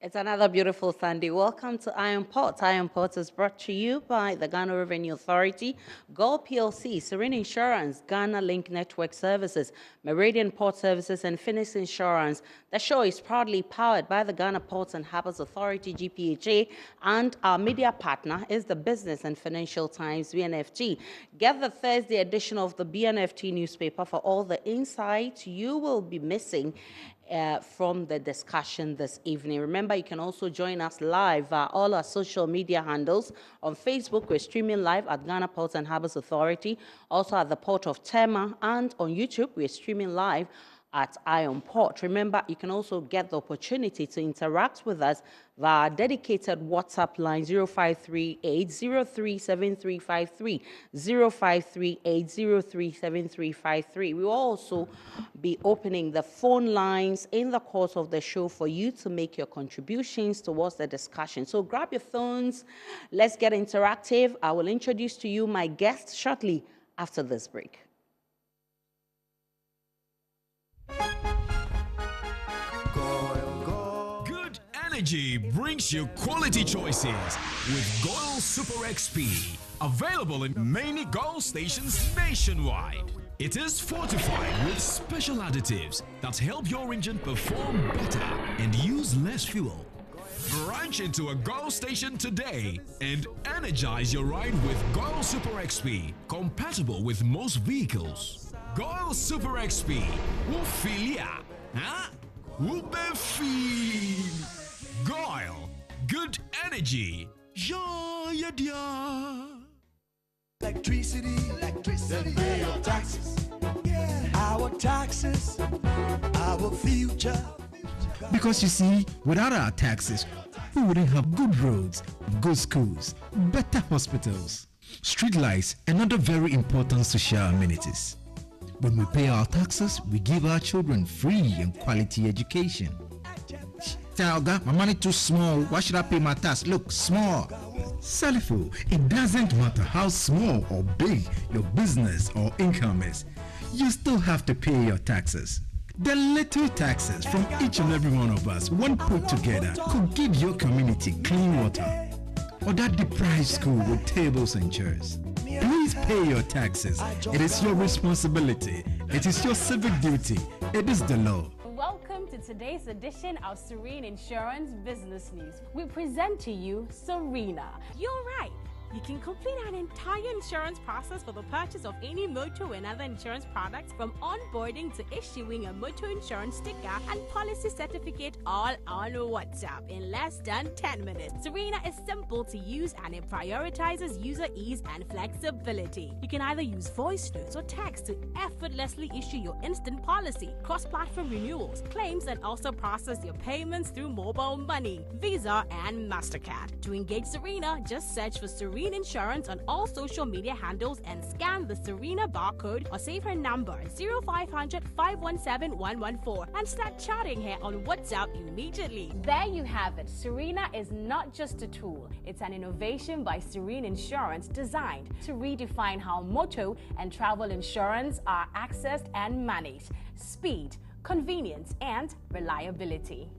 It's another beautiful Sunday. Welcome to Iron Port. Iron Port is brought to you by the Ghana Revenue Authority, Gold PLC, Serene Insurance, Ghana Link Network Services, Meridian Port Services, and Phoenix Insurance. The show is proudly powered by the Ghana Ports and Harbours Authority-GPHA, and our media partner is the Business and Financial Times, BNFT. Get the Thursday edition of the BNFT newspaper for all the insights you will be missing from the discussion this evening. Remember, you can also join us live via all our social media handles. On Facebook, we're streaming live at Ghana Ports and Harbours Authority, also at the Port of Tema, and on YouTube, we're streaming live at Iron Port. Remember, you can also get the opportunity to interact with us via dedicated WhatsApp line 0538037353, 0538037353. We will also be opening the phone lines in the course of the show for you to make your contributions towards the discussion. So grab your phones, let's get interactive. I will introduce to you my guest shortly after this break. Good energy brings you quality choices with Goil Super XP. Available in many Goil stations nationwide. It is fortified with special additives that help your engine perform better and use less fuel. Branch into a Goil station today and energize your ride with Goil Super XP, compatible with most vehicles. Goil Super XP will feel ya, huh? Will be feel. Goil, good energy. Yeah, yeah, yeah. Electricity, then pay your taxes. Yeah. Our taxes, our future. Because you see, without our taxes, we wouldn't have good roads, good schools, better hospitals, streetlights, and other very important social amenities. When we pay our taxes, we give our children free and quality education. Talga, my money too small. Why should I pay my tax? Look, small. Salifo, it doesn't matter how small or big your business or income is. You still have to pay your taxes. The little taxes from each and every one of us, when put together, could give your community clean water or that deprived school with tables and chairs. Please pay your taxes. It is your responsibility. It is your civic duty. It is the law. Welcome to today's edition of Serene Insurance Business News. We present to you Serena. You're right. You can complete an entire insurance process for the purchase of any motor and other insurance products, from onboarding to issuing a motor insurance sticker and policy certificate, all on WhatsApp in less than 10 minutes. Serena is simple to use and it prioritizes user ease and flexibility. You can either use voice notes or text to effortlessly issue your instant policy, cross-platform renewals, claims, and also process your payments through mobile money, Visa, and MasterCard. To engage Serena, just search for Serena Insurance on all social media handles and scan the Serena barcode or save her number 0500 517 114 and start chatting her on WhatsApp immediately. There you have it. Serena is not just a tool. It's an innovation by Serene Insurance designed to redefine how motor and travel insurance are accessed and managed. Speed, convenience, and reliability.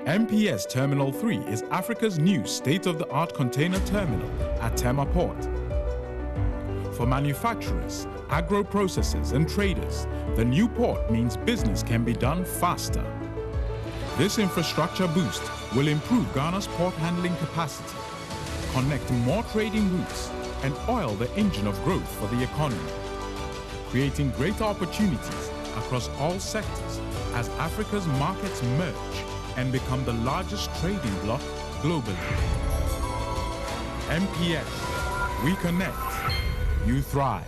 MPS Terminal 3 is Africa's new state-of-the-art container terminal at Tema Port. For manufacturers, agro-processors and traders, the new port means business can be done faster. This infrastructure boost will improve Ghana's port handling capacity, connect more trading routes, and oil the engine of growth for the economy, creating greater opportunities across all sectors as Africa's markets merge and become the largest trading bloc globally. MPS, we connect, you thrive.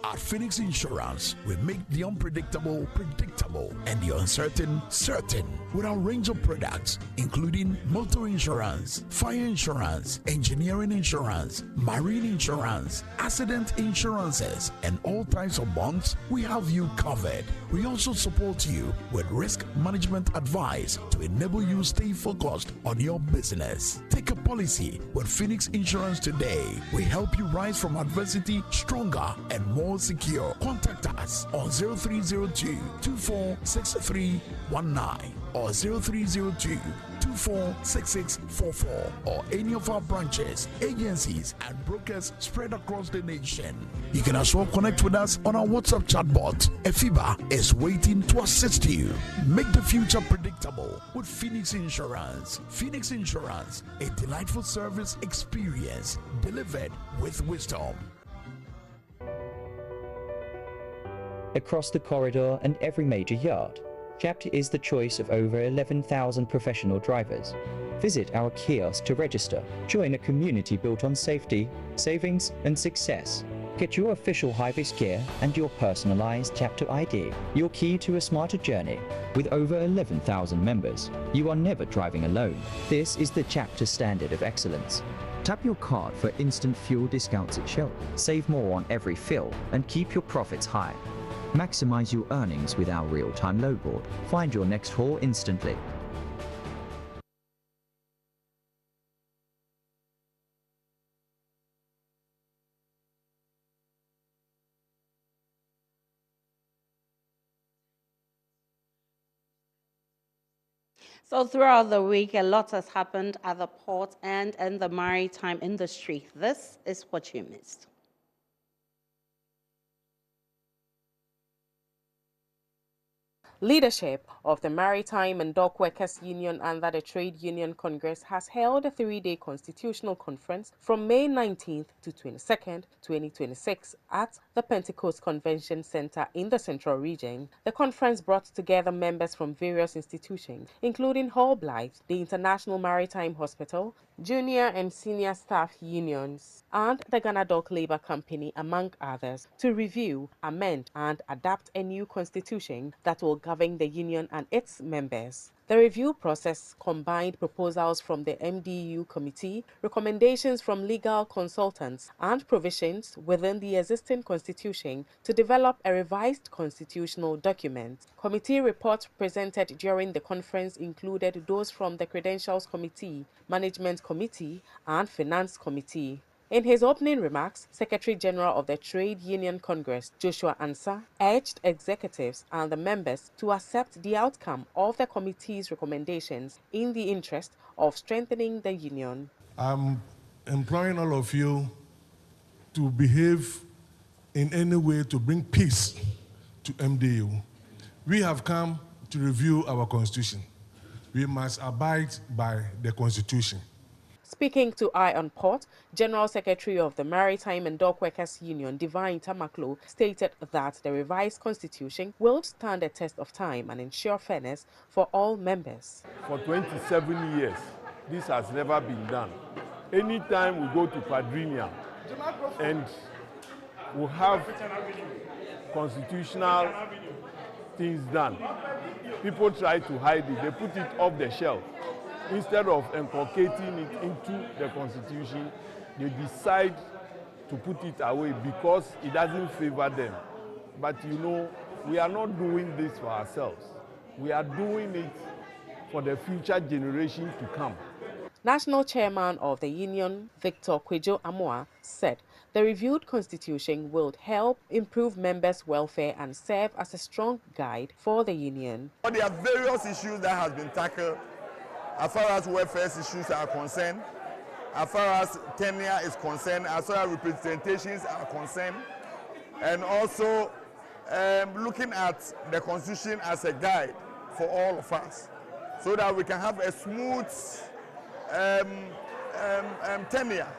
At At Phoenix Insurance, we make the unpredictable predictable and the uncertain certain with our range of products, including motor insurance, fire insurance, engineering insurance, marine insurance, accident insurances, and all types of bonds. We have you covered. We also support you with risk management advice to enable you stay focused on your business. Take a policy with Phoenix Insurance today. We help you rise from adversity stronger and more secure. Contact us on 0302 246319 or 0302 246644 or any of our branches, agencies, and brokers spread across the nation. You can as well connect with us on our WhatsApp chatbot. Efiba is waiting to assist you. Make the future predictable with Phoenix Insurance. Phoenix Insurance, a delightful service experience delivered with wisdom. Across the corridor and every major yard, CHAPT is the choice of over 11,000 professional drivers. Visit our kiosk to register. Join a community built on safety, savings, and success. Get your official high-vis gear and your personalized CHAPT ID, your key to a smarter journey. With over 11,000 members, you are never driving alone. This is the CHAPT standard of excellence. Tap your card for instant fuel discounts at Shell. Save more on every fill and keep your profits high. Maximize your earnings with our real-time load board. Find your next haul instantly. So throughout the week, a lot has happened at the port and in the maritime industry. This is what you missed. Leadership of the Maritime and Dock Workers Union under the Trade Union Congress has held a 3-day constitutional conference from May 19th to 22nd, 2026 at the Pentecost Convention Center in the Central Region. The conference brought together members from various institutions, including Hull Blight, the International Maritime Hospital, junior and senior staff unions, and the Ghana Dock Labour Company, among others, to review, amend, and adapt a new constitution that will govern the union and its members. The review process combined proposals from the MDU committee, recommendations from legal consultants, and provisions within the existing constitution to develop a revised constitutional document. Committee reports presented during the conference included those from the Credentials Committee, Management Committee, and Finance Committee. In his opening remarks, Secretary General of the Trade Union Congress, Joshua Ansah, urged executives and the members to accept the outcome of the committee's recommendations in the interest of strengthening the union. I'm imploring all of you to behave in any way to bring peace to MDU. We have come to review our constitution. We must abide by the constitution. Speaking to Eye on Port, General Secretary of the Maritime and Dock Workers Union, Divine Tamaklo, stated that the revised constitution will stand the test of time and ensure fairness for all members. For 27 years, this has never been done. Anytime we go to Padrinia and we have constitutional things done, people try to hide it. They put it off the shelf. Instead of inculcating it into the constitution, they decide to put it away because it doesn't favor them. But you know, we are not doing this for ourselves. We are doing it for the future generation to come. National Chairman of the Union, Victor Kwejo Amoa, said the reviewed constitution will help improve members' welfare and serve as a strong guide for the union. There are various issues that have been tackled as far as welfare issues are concerned, as far as tenure is concerned, as far as representations are concerned, and also looking at the constitution as a guide for all of us, so that we can have a smooth tenure,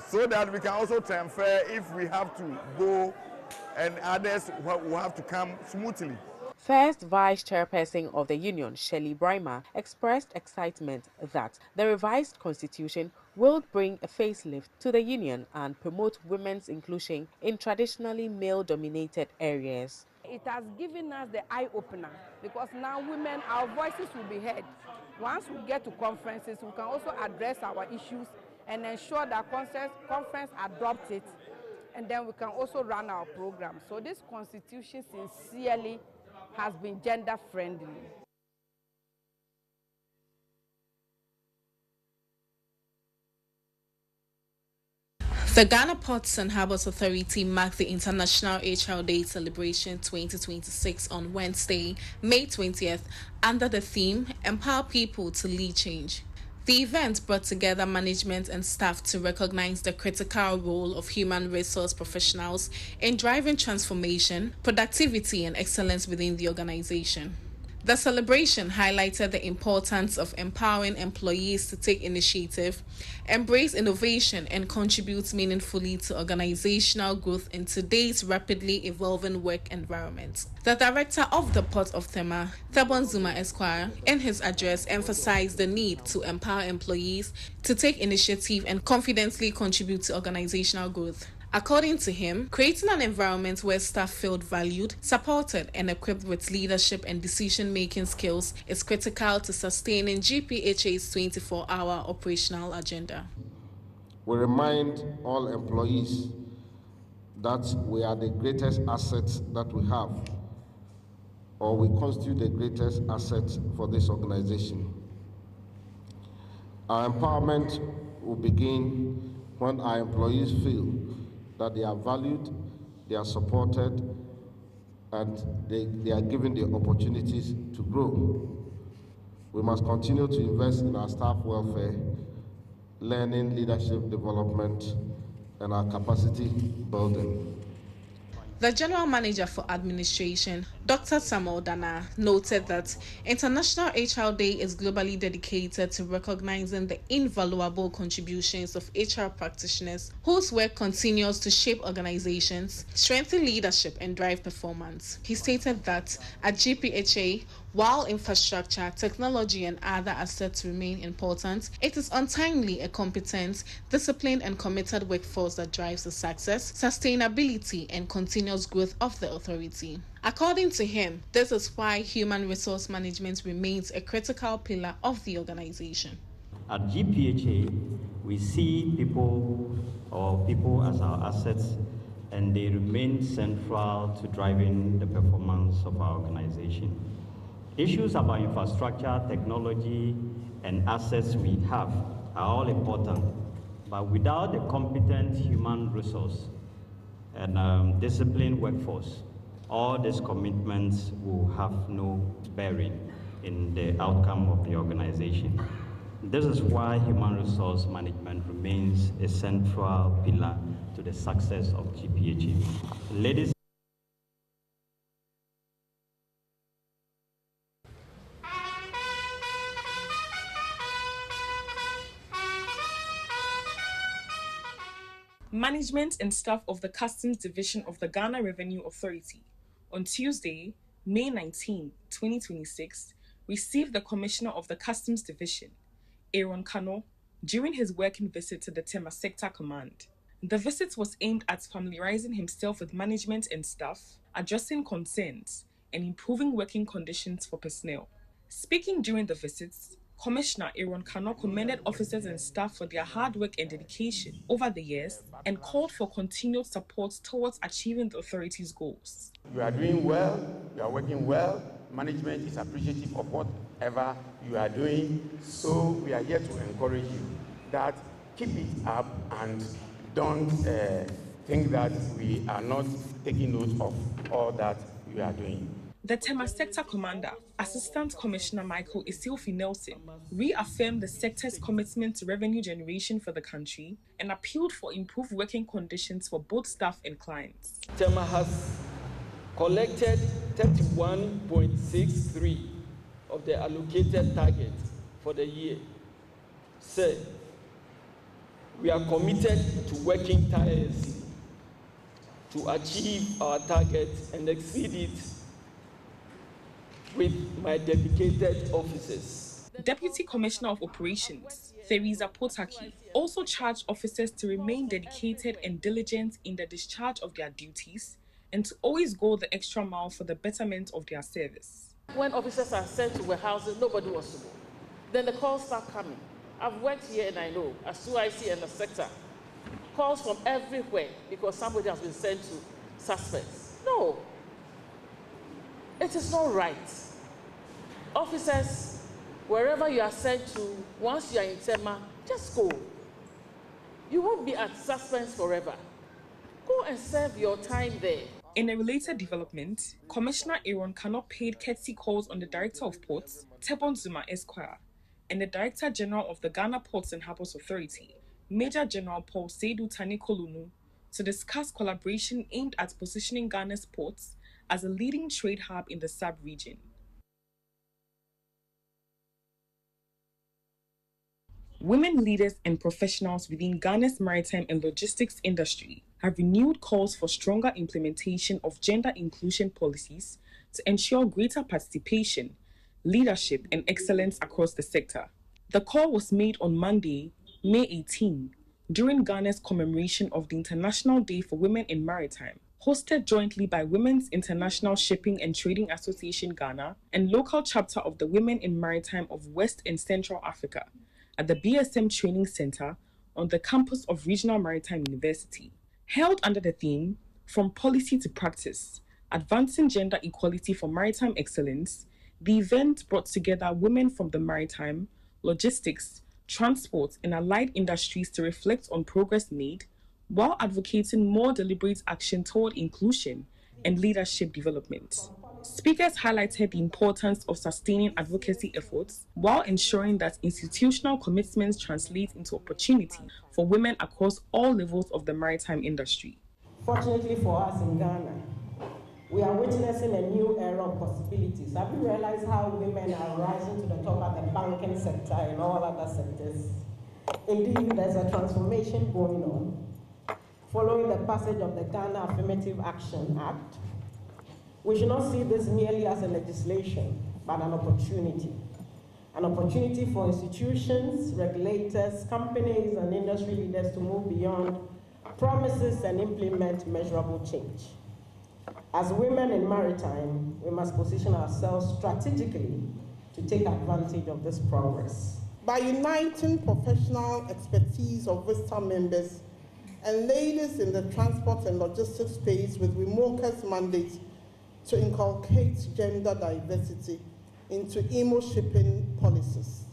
so that we can also transfer if we have to go and others will have to come smoothly. First Vice Chairperson of the union, Shelley Brymer, expressed excitement that the revised constitution will bring a facelift to the union and promote women's inclusion in traditionally male-dominated areas. It has given us the eye-opener because now women, our voices will be heard. Once we get to conferences, we can also address our issues and ensure that conference adopt it, and then we can also run our program. So this constitution sincerely has been gender-friendly. The Ghana Ports and Harbours Authority marked the International HR Day Celebration 2026 on Wednesday, May 20th, under the theme, Empower People to Lead Change. The event brought together management and staff to recognize the critical role of human resource professionals in driving transformation, productivity, and excellence within the organization. The celebration highlighted the importance of empowering employees to take initiative, embrace innovation, and contribute meaningfully to organizational growth in today's rapidly evolving work environment. The director of the Port of Tema, Thebon Zuma Esquire, in his address emphasized the need to empower employees to take initiative and confidently contribute to organizational growth. According to him, creating an environment where staff feel valued, supported, and equipped with leadership and decision-making skills is critical to sustaining GPHA's 24-hour operational agenda. We remind all employees that we are the greatest assets that we have, or we constitute the greatest asset for this organization. Our empowerment will begin when our employees feel that they are valued, they are supported, and they are given the opportunities to grow. We must continue to invest in our staff welfare, learning, leadership development, and our capacity building. The General Manager for Administration, Dr. Samuel Dana, noted that International HR Day is globally dedicated to recognizing the invaluable contributions of HR practitioners whose work continues to shape organizations, strengthen leadership, and drive performance. He stated that at GPHA, while infrastructure, technology, and other assets remain important, it is untimely a competent, disciplined, and committed workforce that drives the success, sustainability, and continuous growth of the authority. According to him, this is why human resource management remains a critical pillar of the organization. At GPHA, we see people as our assets, and they remain central to driving the performance of our organization. Issues about infrastructure, technology, and assets we have are all important, but without a competent human resource and disciplined workforce, all these commitments will have no bearing in the outcome of the organization. This is why human resource management remains a central pillar to the success of GPHA. Ladies Management and staff of the Customs Division of the Ghana Revenue Authority on Tuesday, May 19, 2026, received the Commissioner of the Customs Division, Aaron Kano, during his working visit to the Tema Sector Command. The visit was aimed at familiarizing himself with management and staff, addressing concerns, and improving working conditions for personnel. Speaking during the visits, Commissioner Aaron Kano commended officers and staff for their hard work and dedication over the years and called for continued support towards achieving the authority's goals. You are doing well, you are working well, management is appreciative of whatever you are doing, so we are here to encourage you that keep it up and don't think that we are not taking note of all that you are doing. The Tema Sector Commander, Assistant Commissioner Michael Isilfi Nelson, reaffirmed the sector's commitment to revenue generation for the country and appealed for improved working conditions for both staff and clients. Tema has collected 31.63 of the allocated target for the year. Sir, we are committed to working tirelessly to achieve our target and exceed it with my dedicated officers. Deputy Commissioner of Operations, Theresa Potaki, also charged officers to remain dedicated and diligent in the discharge of their duties and to always go the extra mile for the betterment of their service. When officers are sent to warehouses, nobody wants to go. Then the calls start coming. I've worked here and I know, as 2IC and the sector, calls from everywhere because somebody has been sent to suspects. No, it is not right. Officers, wherever you are sent to, once you are in Tema, just go. You won't be at suspense forever. Go and serve your time there. In a related development, Commissioner Aaron Kano paid courtesy calls on the Director of Ports, Tebon Zuma Esquire, and the Director General of the Ghana Ports and Harbours Authority, Major General Paul Seydou Tani Kolunu, to discuss collaboration aimed at positioning Ghana's ports as a leading trade hub in the sub-region. Women leaders and professionals within Ghana's maritime and logistics industry have renewed calls for stronger implementation of gender inclusion policies to ensure greater participation, leadership, and excellence across the sector. The call was made on Monday, May 18, during Ghana's commemoration of the International Day for Women in Maritime, hosted jointly by Women's International Shipping and Trading Association Ghana and local chapter of the Women in Maritime of West and Central Africa at the BSM Training Center on the campus of Regional Maritime University. Held under the theme, From Policy to Practice, Advancing Gender Equality for Maritime Excellence, the event brought together women from the maritime, logistics, transport, and allied industries to reflect on progress made while advocating more deliberate action toward inclusion and leadership development. Speakers highlighted the importance of sustaining advocacy efforts while ensuring that institutional commitments translate into opportunity for women across all levels of the maritime industry. Fortunately for us in Ghana, we are witnessing a new era of possibilities. Have you realized how women are rising to the top of the banking sector and all other sectors? Indeed, there's a transformation going on following the passage of the Ghana Affirmative Action Act. We should not see this merely as a legislation, but an opportunity. An opportunity for institutions, regulators, companies, and industry leaders to move beyond promises and implement measurable change. As women in maritime, we must position ourselves strategically to take advantage of this progress. By uniting professional expertise of Vista members and ladies in the transport and logistics space with WIMOCA's mandate to inculcate gender diversity into IMO shipping policies,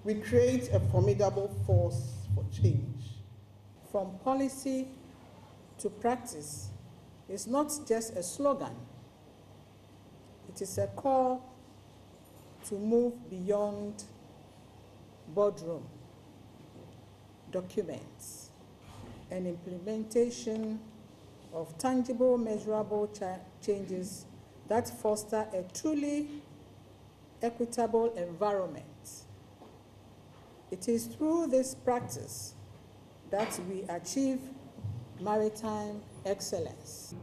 we create a formidable force for change. From policy to practice is not just a slogan. It is a call to move beyond boardroom documents and implementation of tangible, measurable changes that foster a truly equitable environment. It is through this practice that we achieve maritime excellence.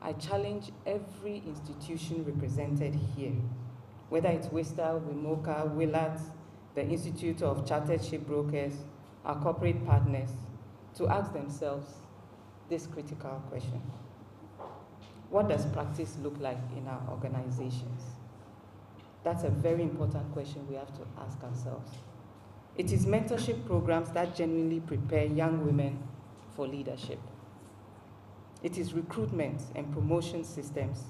I challenge every institution represented here, whether it's WISTA, WIMOCA, WILAT, the Institute of Chartered Shipbrokers, our corporate partners, to ask themselves this critical question. What does practice look like in our organizations? That's a very important question we have to ask ourselves. It is mentorship programs that genuinely prepare young women for leadership. It is recruitment and promotion systems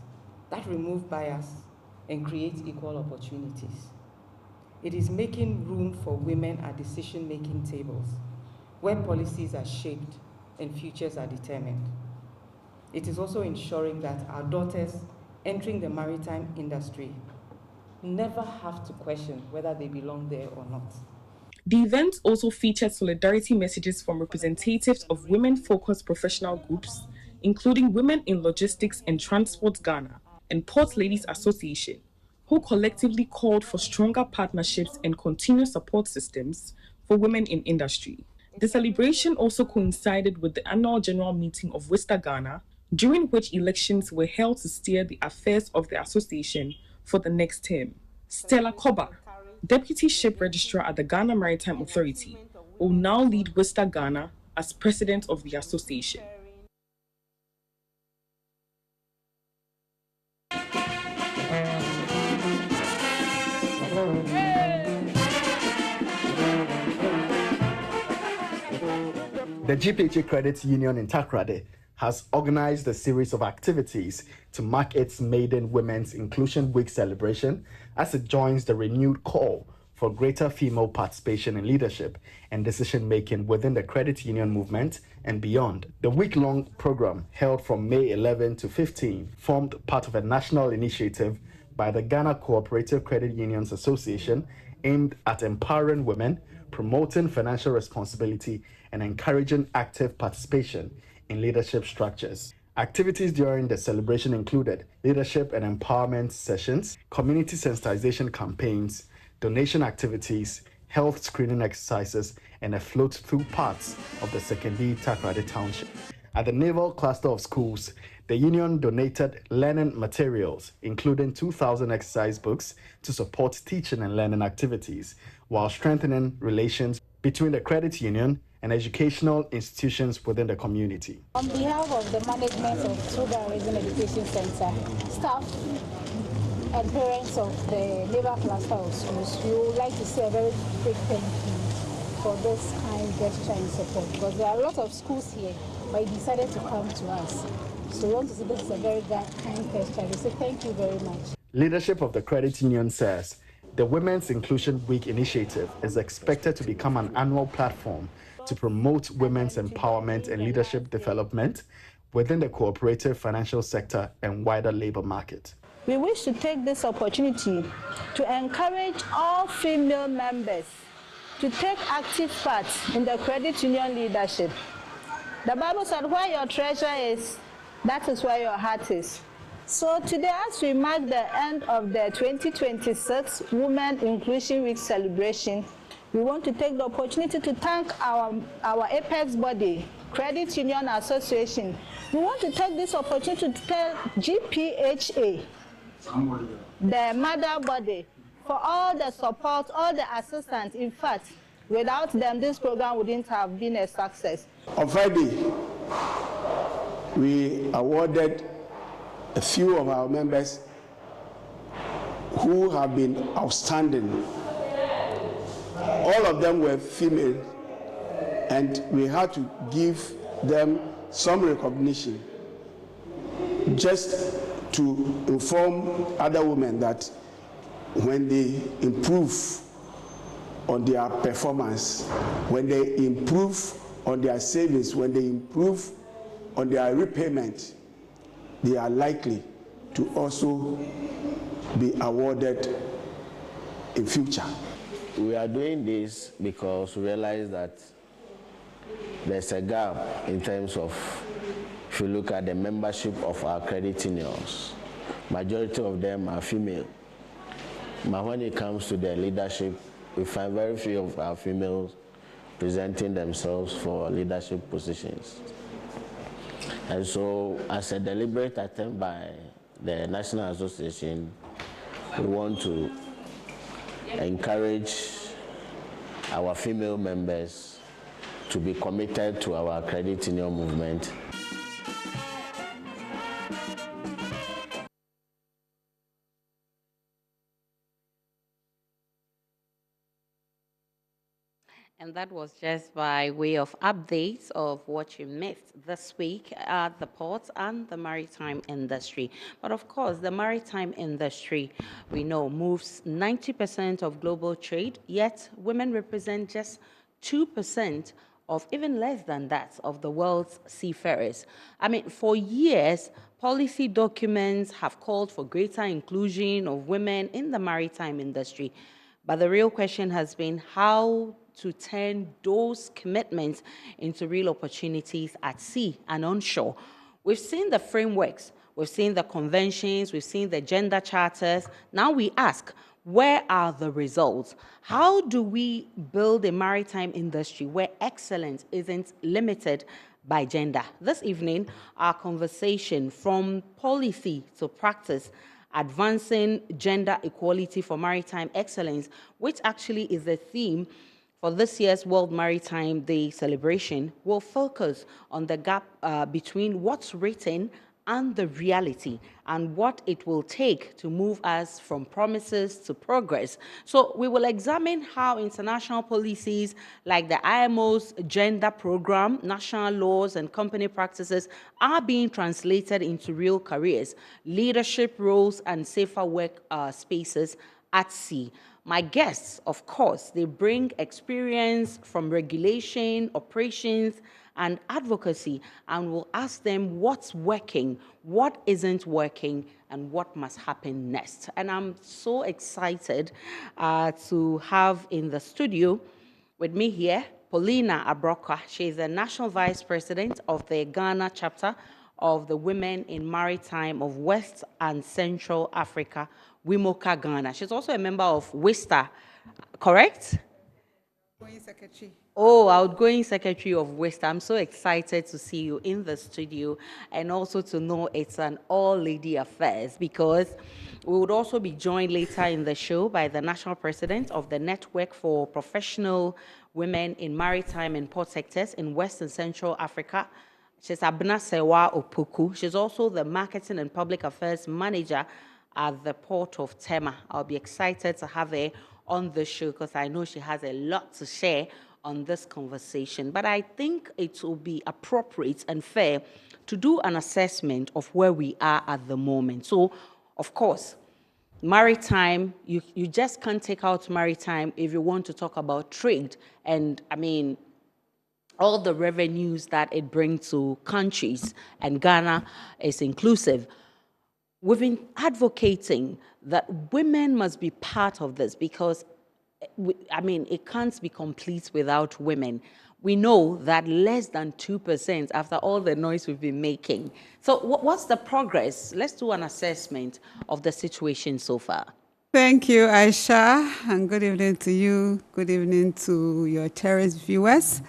that remove bias and create equal opportunities. It is making room for women at decision-making tables, where policies are shaped and futures are determined. It is also ensuring that our daughters entering the maritime industry never have to question whether they belong there or not. The event also featured solidarity messages from representatives of women-focused professional groups, including Women in Logistics and Transport Ghana and Port Ladies Association, who collectively called for stronger partnerships and continuous support systems for women in industry. The celebration also coincided with the annual general meeting of WISTA Ghana, during which elections were held to steer the affairs of the association for the next term. Stella Koba, Deputy Ship Registrar at the Ghana Maritime Authority, will now lead Vista Ghana as President of the association. The GPHA Credit Union in Takoradi has organized a series of activities to mark its maiden Women's Inclusion Week celebration as it joins the renewed call for greater female participation in leadership and decision-making within the credit union movement and beyond. The week-long program, held from May 11 to 15, formed part of a national initiative by the Ghana Cooperative Credit Unions Association aimed at empowering women, promoting financial responsibility, and encouraging active participation in leadership structures. Activities during the celebration included leadership and empowerment sessions, community sensitization campaigns, donation activities, health screening exercises, and a float through parts of the Sekondi Takoradi Township. At the Naval Cluster of Schools, the union donated learning materials, including 2,000 exercise books, to support teaching and learning activities, while strengthening relations between the credit union and educational institutions within the community. On behalf of the management of Sugar Raising Education Center, staff and parents of the Naval Cluster of Schools, we would like to say a very big thank you for this kind gesture and support, because there are a lot of schools here, but you decided to come to us. So we want to say this is a very kind gesture. We say thank you very much. Leadership of the credit union says the Women's Inclusion Week initiative is expected to become an annual platform to promote women's empowerment and leadership development within the cooperative financial sector and wider labor market. We wish to take this opportunity to encourage all female members to take active part in the credit union leadership. The Bible said, where your treasure is, that is where your heart is. So today, as we mark the end of the 2026 Women Inclusion Week celebration, we want to take the opportunity to thank our apex body, Credit Union Association. We want to take this opportunity to tell GPHA, the mother body, for all the support, all the assistance. In fact, without them, this program wouldn't have been a success. On Friday, we awarded a few of our members who have been outstanding. All of them were female, and we had to give them some recognition just to inform other women that when they improve on their performance, when they improve on their savings, when they improve on their repayment, they are likely to also be awarded in future. We are doing this because we realize that there's a gap in terms of, if you look at the membership of our credit unions, majority of them are female. But when it comes to their leadership, we find very few of our females presenting themselves for leadership positions. And so, as a deliberate attempt by the National Association, we want to encourage our female members to be committed to our credit union movement. And that was just by way of updates of what you missed this week at the ports and the maritime industry. But of course, the maritime industry, we know, moves 90% of global trade, yet women represent just 2% of, even less than that, of the world's seafarers. I mean, for years, policy documents have called for greater inclusion of women in the maritime industry. But the real question has been how to turn those commitments into real opportunities at sea and onshore. We've seen the frameworks, we've seen the conventions, we've seen the gender charters. Now we ask, where are the results? How do we build a maritime industry where excellence isn't limited by gender? This evening, our conversation from policy to practice Advancing Gender Equality for Maritime Excellence, which actually is the theme for this year's World Maritime Day celebration, will focus on the gap between what's written and the reality, and what it will take to move us from promises to progress. So we will examine how international policies like the IMO's gender program, national laws, and company practices are being translated into real careers, leadership roles, and safer work spaces at sea. My guests, of course, they bring experience from regulation, operations, and advocacy, and we'll ask them what's working, what isn't working, and what must happen next. And I'm so excited to have in the studio with me here, Paulina Abroka. She is the National Vice President of the Ghana chapter of the Women in Maritime of West and Central Africa, WIMOCA Ghana. She's also a member of WISTA, correct? Outgoing Secretary. Oh, outgoing Secretary of WISTA. I'm so excited to see you in the studio and also to know it's an all-lady affair, because we would also be joined later in the show by the National President of the Network for Professional Women in Maritime and Port Sectors in West and Central Africa. She's Abna Sewa Opoku. She's also the Marketing and Public Affairs Manager at the Port of Tema. I'll be excited to have her on the show because I know she has a lot to share on this conversation. But I think it will be appropriate and fair to do an assessment of where we are at the moment. So, of course, maritime, you just can't take out maritime if you want to talk about trade. And I mean, all the revenues that it brings to countries, and Ghana is inclusive. We've been advocating that women must be part of this because, I mean, it can't be complete without women. We know that less than 2% after all the noise we've been making. So what's the progress? Let's do an assessment of the situation so far. Thank you, Aisha, and good evening to you. Good evening to your cherished viewers.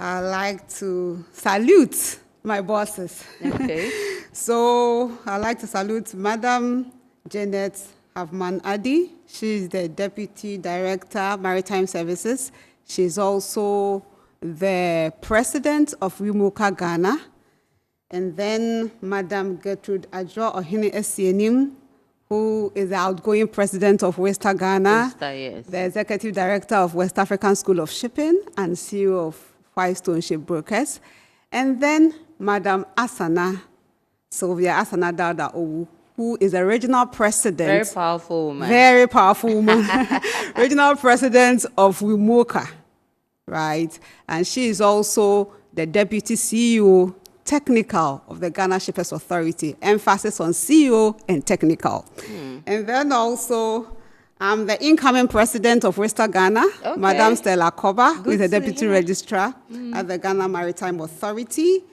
I'd like to salute my bosses. Okay. So I'd like to salute Madam Janet Havman Adi. She's the Deputy Director, Maritime Services. She's also the President of WIMOCA Ghana. And then Madam Gertrude Adjo Ohene Esienim, who is the outgoing President of WISTA Ghana, yes. The Executive Director of West African School of Shipping and CEO of Stone Ship Brokers, and then Madam Asana, Sylvia Asana Dada Owu, who is the regional president. Very powerful woman. Very powerful woman. Regional president of WIMOCA, right? And she is also the deputy CEO technical of the Ghana Shippers Authority, emphasis on CEO and technical. And then also, I'm the incoming president of WISTA Ghana, Okay. Madam Stella Koba, who is the Good to deputy hear. registrar at the Ghana Maritime Authority.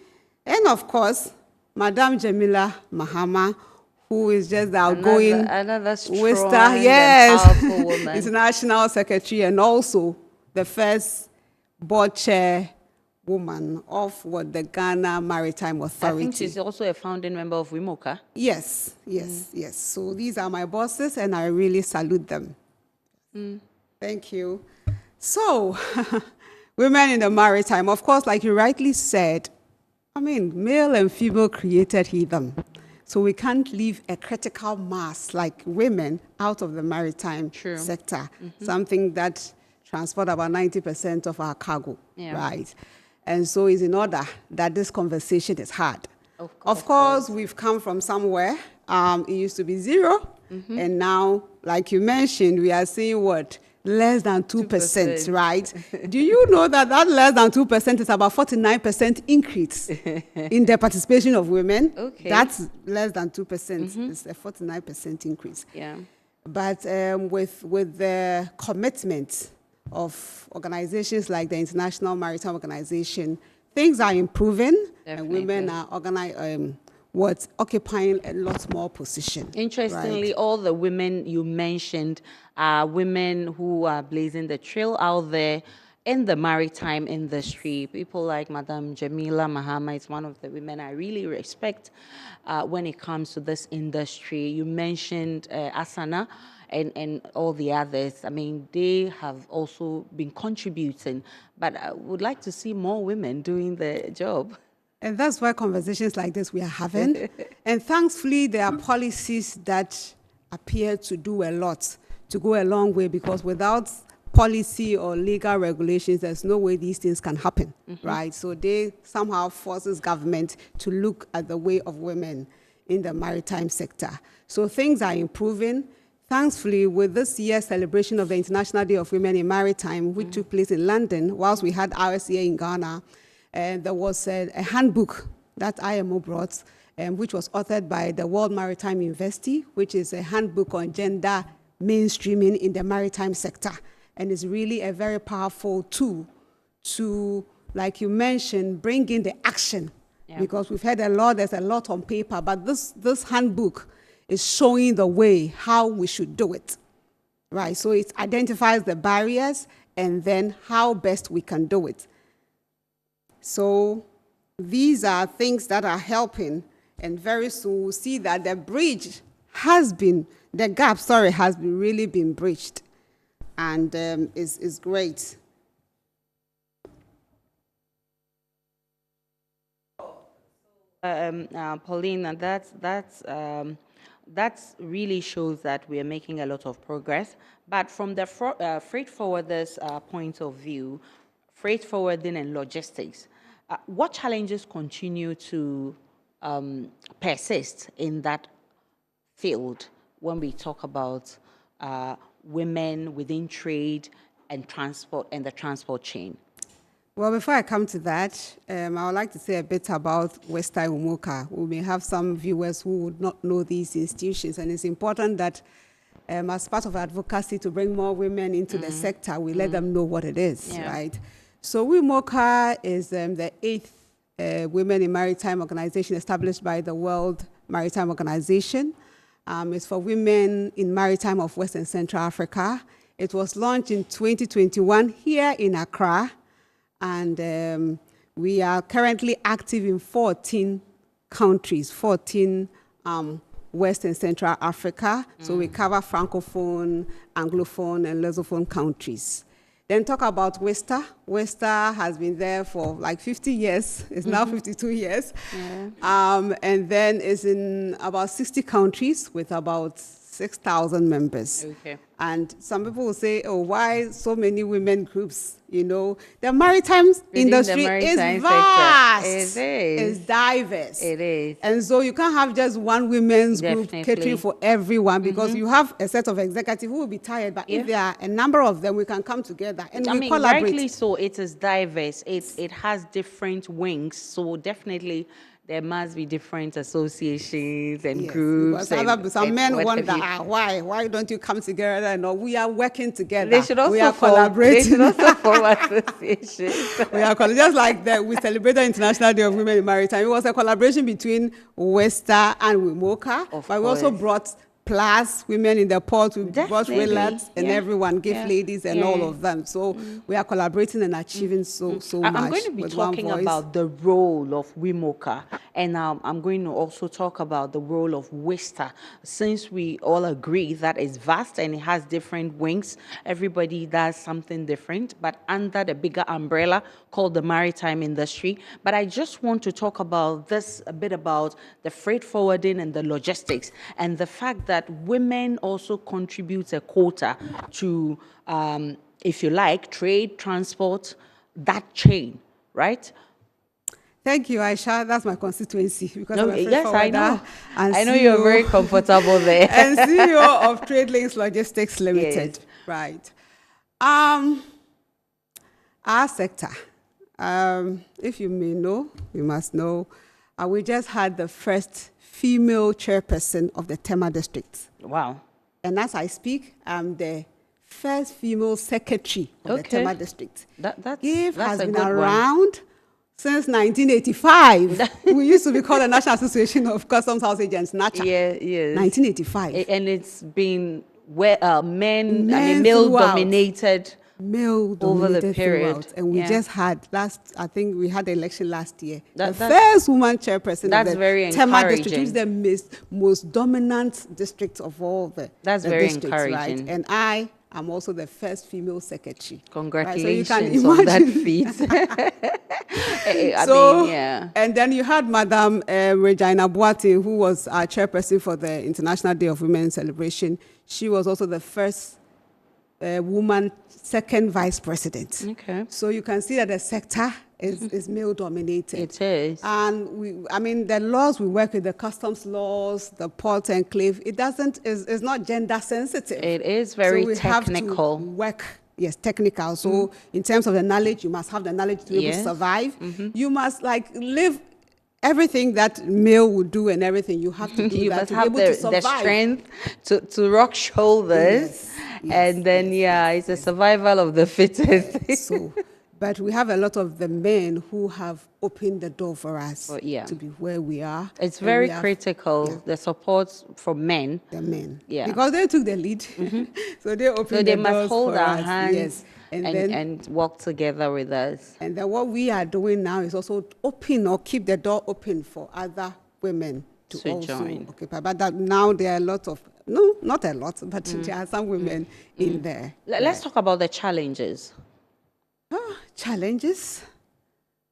And of course, Madam Jamila Mahama, who is just the outgoing another strong WISTA, and yes, powerful woman. international secretary, and also the first board chair woman of the Ghana Maritime Authority. I think she's also a founding member of WIMOCA. Yes. So these are my bosses, and I really salute them. Thank you. So, women in the maritime, of course, like you rightly said, I mean, male and female created heathen. So we can't leave a critical mass like women out of the maritime sector, something that transport about 90% of our cargo, right? And so it's in order that this conversation is had. Of course, we've come from somewhere. It used to be 0, and now, like you mentioned, we are seeing what? Less than 2%, right? Do you know that less than 2% is about 49% increase in the participation of women? Okay. That's less than 2%. It's a 49% increase. Yeah. But with the commitment of organizations like the International Maritime Organization, things are improving. Definitely. And women are occupying a lot more position. Interestingly, right? all the women you mentioned are women who are blazing the trail out there in the maritime industry. People like Madam Jamila Mahama is one of the women I really respect when it comes to this industry. You mentioned Asana and all the others. I mean, they have also been contributing, but I would like to see more women doing the job. And that's why conversations like this we are having. And thankfully, there are policies that appear to do a lot, to go a long way, because without policy or legal regulations, there's no way these things can happen, right? So they somehow forces government to look at the way of women in the maritime sector. So things are improving. Thankfully, with this year's celebration of the International Day of Women in Maritime, which took place in London, whilst we had RSA in Ghana, there was a handbook that IMO brought, which was authored by the World Maritime University, which is a handbook on gender mainstreaming in the maritime sector. And it's really a very powerful tool to, like you mentioned, bring in the action. Yeah. Because we've heard a lot, there's a lot on paper, but this handbook is showing the way how we should do it, right? So it identifies the barriers and then how best we can do it. So these are things that are helping, and very soon we'll see that the gap has really been bridged, and is great. Paulina, that really shows that we are making a lot of progress. But from the freight forwarders' point of view, freight forwarding and logistics, what challenges continue to persist in that field when we talk about women within trade and transport and the transport chain? Well, before I come to that, I would like to say a bit about Westa Umoka. We may have some viewers who would not know these institutions, and it's important that as part of advocacy to bring more women into the sector, we let them know what it is, right? So WIMOCA is the 8th Women in Maritime organization established by the World Maritime Organization. It's for women in maritime of West and Central Africa. It was launched in 2021 here in Accra, and we are currently active in 14 countries, 14 West and Central Africa. So we cover Francophone, Anglophone, and Lusophone countries. Then talk about Westa. Westa has been there for like 50 years. It's now 52 years. Yeah. And then is in about 60 countries with about 6,000 members. Okay. And some people will say, oh, why so many women groups? You know, the maritime industry is vast. It is. It's diverse. It is. And so you can't have just one women's group catering for everyone, because you have a set of executives who will be tired. But if there are a number of them, we can come together and we collaborate. Rightly so, it is diverse. It has different wings. So definitely there must be different associations and groups. Some men wonder, why don't you come together? And we are working together. They should also we are collaborating. They should also form associations. We are just like we celebrated International Day of Women in Maritime. It was a collaboration between Westa and WIMOCA, but we also brought Plus women in the port, we brought Willets and everyone, gift ladies and all of them. So we are collaborating and achieving so much. I'm going to be talking about the role of WIMOCA, and I'm going to also talk about the role of Westa, since we all agree that it's vast and it has different wings. Everybody does something different, but under the bigger umbrella called the maritime industry. But I just want to talk about this a bit about the freight forwarding and the logistics, and the fact that women also contribute a quota to, if you like, trade, transport, that chain, right? Thank you, Aisha. That's my constituency. Because I know. I know you're very comfortable there. And CEO of Trade Links Logistics Limited. Yes. Right. Our sector, if you may know, you must know, we just had the first female chairperson of the Tema district. Wow. And as I speak, I'm the first female secretary of the Tema district. That's has been around since 1985. We used to be called the National Association of Customs House Agents, NACHA. Yes. 1985. And it's been male-dominated male-dominated period. throughout. And we Yeah. just had I think we had the election last year. The That's first woman chairperson that's of the very Tema district, which is encouraging. the most dominant district of all the Very districts, right? encouraging. And I am also the first female secretary. Congratulations right? So you can on that imagine. feat. I So, mean, yeah. and then you had Madam Regina Boate, who was our chairperson for the International Day of Women celebration. She was also the first woman second vice president. Okay. So you can see that the sector is male dominated. It is. And the laws we work with, the customs laws, the port enclave, it's not gender sensitive. It is very so we technical. Have to work, yes, technical. So in terms of the knowledge, you must have the knowledge to be able to survive. You must live everything that male would do and everything. You have to do you that must to have be able to the survive. strength to rock shoulders. And then, it's a survival of the fittest. But we have a lot of the men who have opened the door for us to be where we are. It's very critical, the support from men. The men. Yeah. Because they took the lead. So they opened the doors. So they must hold for our us. hands yes. and work together with us. And then what we are doing now is also open or keep the door open for other women to also join. occupy. But that now there are a lot of, no, not a lot, but there are some women in there. Let's talk about the challenges. Challenges?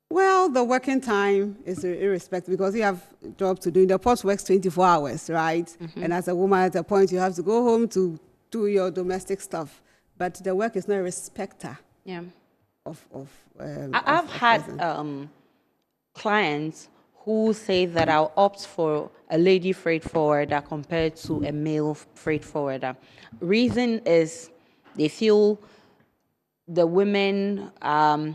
Well, the working time is irrespective because you have jobs to do. The port works 24 hours, right? And as a woman, at a point, you have to go home to do your domestic stuff. But the work is not a respecter. Yeah. I've had clients who say that I'll opt for a lady freight forwarder compared to a male freight forwarder. Reason is they feel the women,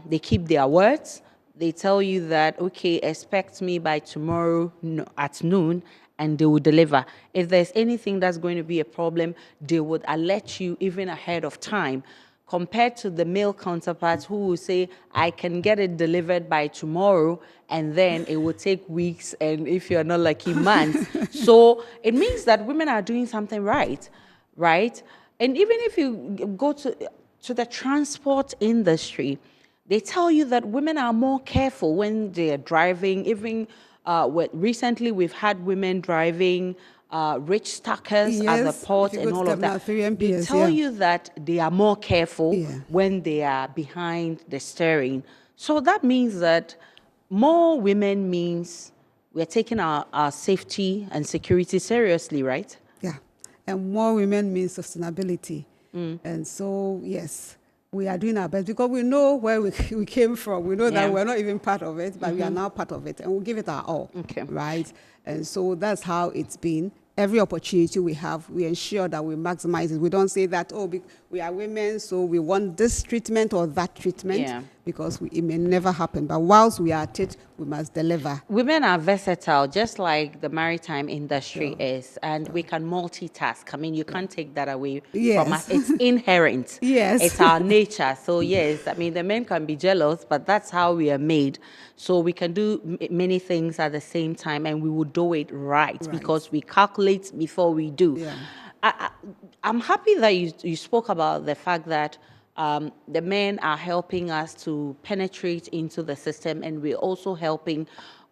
they keep their words. They tell you that, okay, expect me by tomorrow at noon, and they will deliver. If there's anything that's going to be a problem, they would alert you even ahead of time, compared to the male counterparts who will say, I can get it delivered by tomorrow, and then it will take weeks, and if you're not lucky, months. So it means that women are doing something right? And even if you go to the transport industry, they tell you that women are more careful when they're driving. Even recently, we've had women driving rich stackers at the port and all of that. They tell you that they are more careful when they are behind the steering. So that means that more women means we're taking our safety and security seriously, right? Yeah, and more women means sustainability. And so, yes, we are doing our best because we know where we came from. We know that we're not even part of it, but we are now part of it, and we'll give it our all, right? And so that's how it's been. Every opportunity we have, we ensure that we maximize it. We don't say that, we are women, so we want this treatment or that treatment, because it may never happen. But whilst we are at it, we must deliver. Women are versatile, just like the maritime industry is, and we can multitask. I mean, you can't take that away from us. It's inherent. It's our nature. So yes, I mean, the men can be jealous, but that's how we are made. So we can do many things at the same time, and we will do it right. Because we calculate before we do. I'm happy that you spoke about the fact that the men are helping us to penetrate into the system, and we're also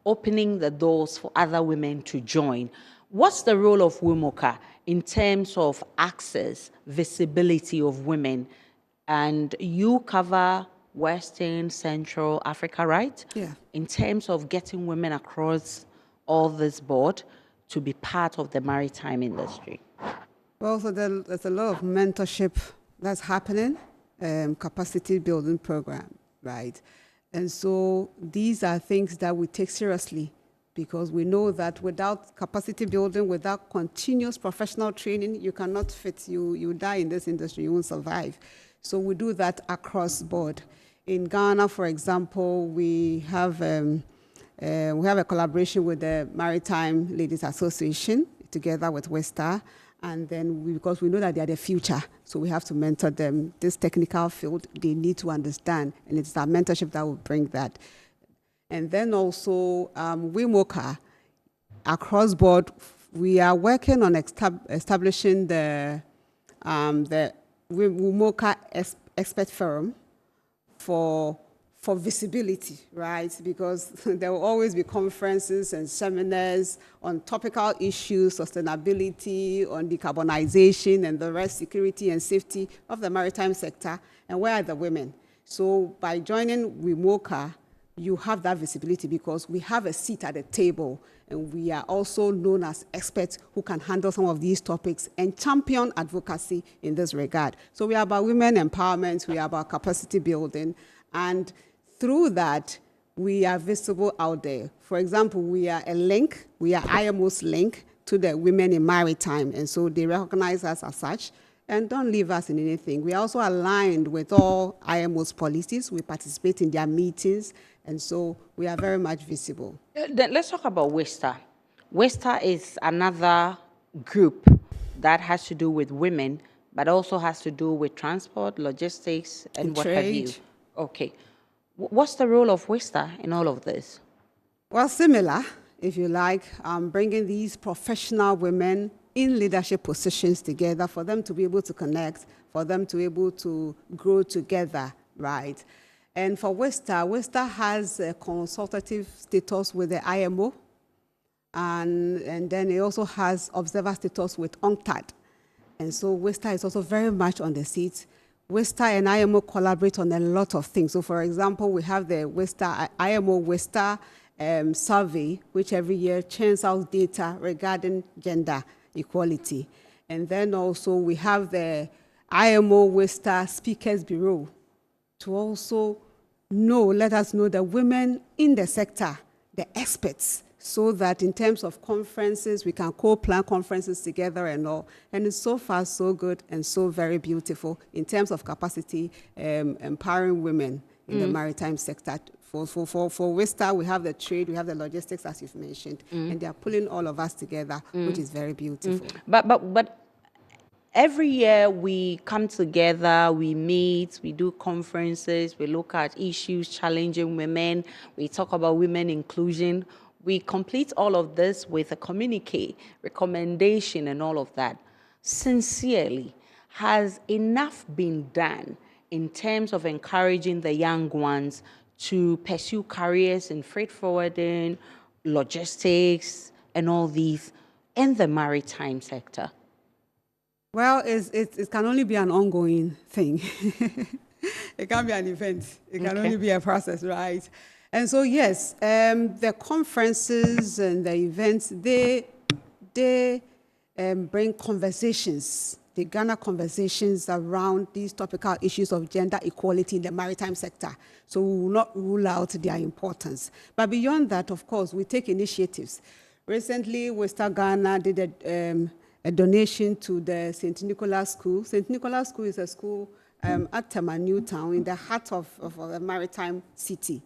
opening the doors for other women to join. What's the role of WUMOCA in terms of access, visibility of women? And you cover Western, Central Africa, right? Yeah. In terms of getting women across all this board to be part of the maritime industry. Well, so there's a lot of mentorship that's happening, capacity building program, right? And so these are things that we take seriously because we know that without capacity building, without continuous professional training, you cannot fit. You die in this industry, you won't survive. So we do that across board. In Ghana, for example, we have a collaboration with the Maritime Ladies Association together with Westar. And then because we know that they are the future, so we have to mentor them. This technical field, they need to understand, and it's our mentorship that will bring that. And then also, WUMOCA, across board, we are working on establishing the WUMOCA expert firm for visibility, right? Because there will always be conferences and seminars on topical issues, sustainability, on decarbonization and the rest, security and safety of the maritime sector, and where are the women? So by joining WIMOCA, you have that visibility because we have a seat at the table, and we are also known as experts who can handle some of these topics and champion advocacy in this regard. So we are about women empowerment, we are about capacity building, and through that, we are visible out there. For example, we are a link, we are IMO's link to the women in maritime, and so they recognize us as such and don't leave us in anything. We are also aligned with all IMO's policies. We participate in their meetings, and so we are very much visible. Then let's talk about WISTA. WISTA is another group that has to do with women, but also has to do with transport, logistics, and what have you. Okay. What's the role of WISTA in all of this? Well, similar, if you like, bringing these professional women in leadership positions together for them to be able to connect, for them to be able to grow together, right? And for WISTA, WISTA has a consultative status with the IMO, and then it also has observer status with UNCTAD. And so WISTA is also very much on the seat. WISTA and IMO collaborate on a lot of things. So, for example, we have the IMO WISTA survey, which every year churns out data regarding gender equality. And then also we have the IMO WISTA Speakers Bureau to also let us know the women in the sector, the experts, so that in terms of conferences, we can co-plan conferences together and all. And it's so far so good and so very beautiful in terms of capacity, empowering women in the maritime sector. For WISTA, we have the trade, we have the logistics, as you've mentioned, and they are pulling all of us together, which is very beautiful. But every year we come together, we meet, we do conferences, we look at issues challenging women, we talk about women inclusion. We complete all of this with a communique, recommendation, and all of that. Sincerely, has enough been done in terms of encouraging the young ones to pursue careers in freight forwarding, logistics, and all these in the maritime sector? Well, it can only be an ongoing thing. It can't be an event. It can only be a process, right? And so, yes, the conferences and the events, they bring conversations. They garner conversations around these topical issues of gender equality in the maritime sector. So we will not rule out their importance. But beyond that, of course, we take initiatives. Recently, WISTA Ghana did a donation to the St. Nicholas School. St. Nicholas School is a school at Tema, Newtown, in the heart of a maritime city.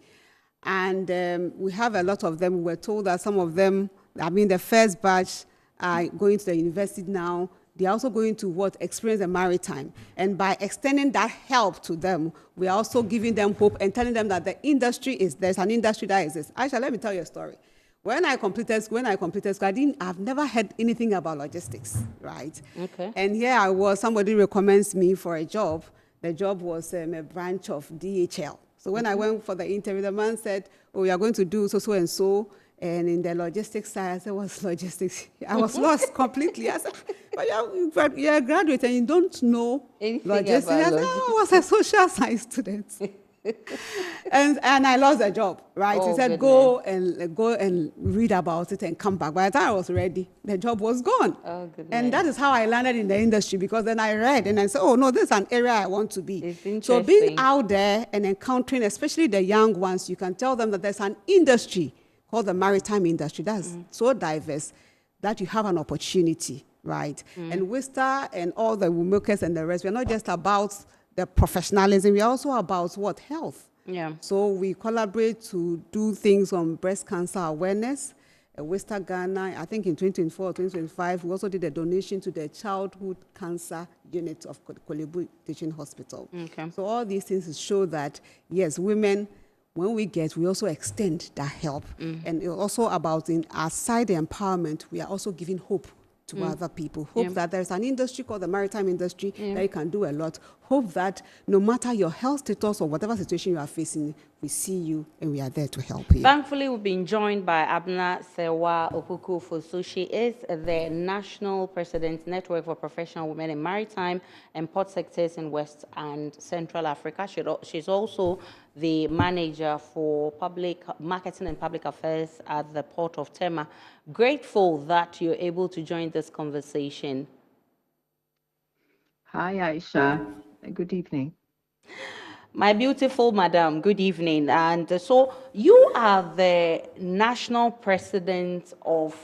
And we have a lot of them. We were told that some of them, the first batch are going to the university now. They're also going to experience the maritime. And by extending that help to them, we are also giving them hope and telling them that the industry there's an industry that exists. Aisha, let me tell you a story. When I completed school, I've never heard anything about logistics, right? Okay. And here I was, somebody recommends me for a job. The job was a branch of DHL. So when I went for the interview, the man said, oh, you are going to do so and so. And in the logistics side, I said, what's logistics? I was lost completely. I said, but you're a graduate and you don't know logistics. I said, oh, I was a social science student. and I lost the job, right? He said, go and read about it and come back. By the time I was ready, the job was gone. Oh, and that is how I landed in the industry, because then I read and I said, oh no, this is an area I want to be. So being out there and encountering, especially the young ones, you can tell them that there's an industry called the maritime industry that's so diverse that you have an opportunity, right? And WISTA and all the WIMOCAs and the rest, we're not just about the professionalism, we're also about health. Yeah. So we collaborate to do things on breast cancer awareness. WISTA Ghana, I think in 2024 or 2025, we also did a donation to the childhood cancer unit of Kolebu Teaching Hospital. Okay. So all these things show that, yes, women, when we also extend that help. And it's also about aside the empowerment, we are also giving hope to other people. Hope that there's an industry called the maritime industry that you can do a lot. hope that no matter your health status or whatever situation you are facing, we see you and we are there to help you. Thankfully, we've been joined by Abna Sewa Opoku-Fosu. She is the National President, Network for Professional Women in Maritime and Port Sectors in West and Central Africa. She's also the manager for public marketing and public affairs at the Port of Tema. Grateful that you're able to join this conversation. Hi, Aisha. Good evening. My beautiful madam, good evening. And so you are the national president of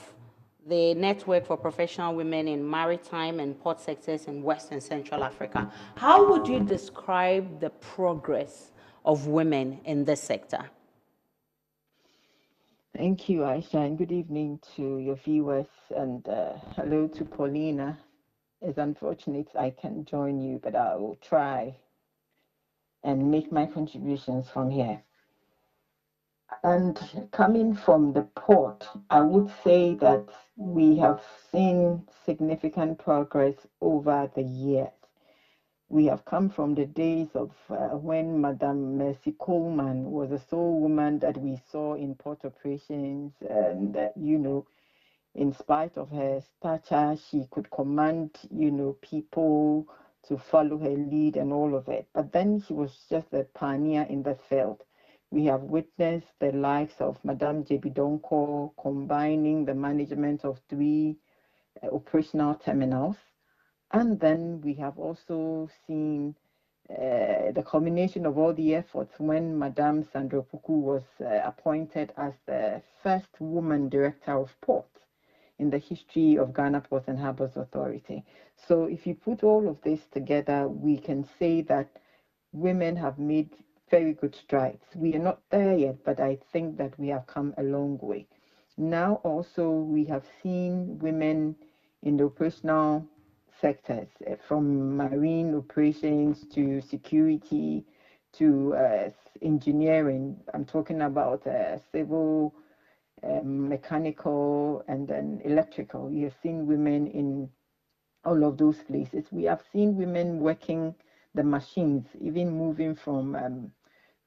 the Network for Professional Women in Maritime and Port Sectors in West and Central Africa. How would you describe the progress of women in this sector? Thank you, Aisha, and good evening to your viewers, and hello to Paulina. It's unfortunate I can't join you, but I will try and make my contributions from here. And coming from the port, I would say that we have seen significant progress over the years. We have come from the days of when Madame Mercy Coleman was a sole woman that we saw in port operations, and in spite of her stature, she could command, people to follow her lead and all of it. But then she was just a pioneer in the field. We have witnessed the likes of Madame Jebidonko combining the management of 3 operational terminals. And then we have also seen the culmination of all the efforts when Madame Sandra Puku was appointed as the first woman director of ports in the history of Ghana Ports and Harbours Authority. So if you put all of this together, we can say that women have made very good strides. We are not there yet, but I think that we have come a long way. Now also we have seen women in the operational sectors, from marine operations to security to engineering. I'm talking about civil, mechanical, and then electrical. We have seen women in all of those places. We have seen women working the machines, even moving from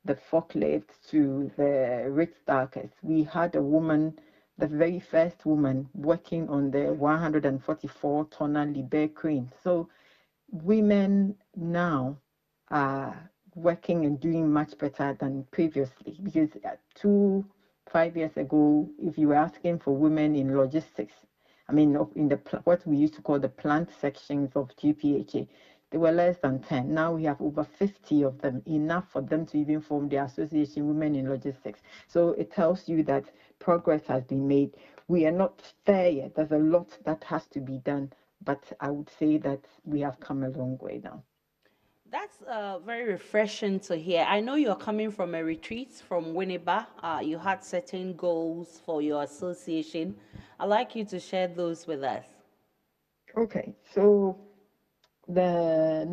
the forklift to the rig stackers. We had a woman, the very first woman, working on the 144-tonner Liber crane. So women now are working and doing much better than previously, because 5 years ago, if you were asking for women in logistics, I mean, in the what we used to call the plant sections of GPHA, there were less than 10. Now we have over 50 of them, enough for them to even form the association Women in Logistics. So it tells you that progress has been made. We are not there yet. There's a lot that has to be done, but I would say that we have come a long way now. That's very refreshing to hear. I know you're coming from a retreat from Winneba. You had certain goals for your association. I'd like you to share those with us. Okay, so the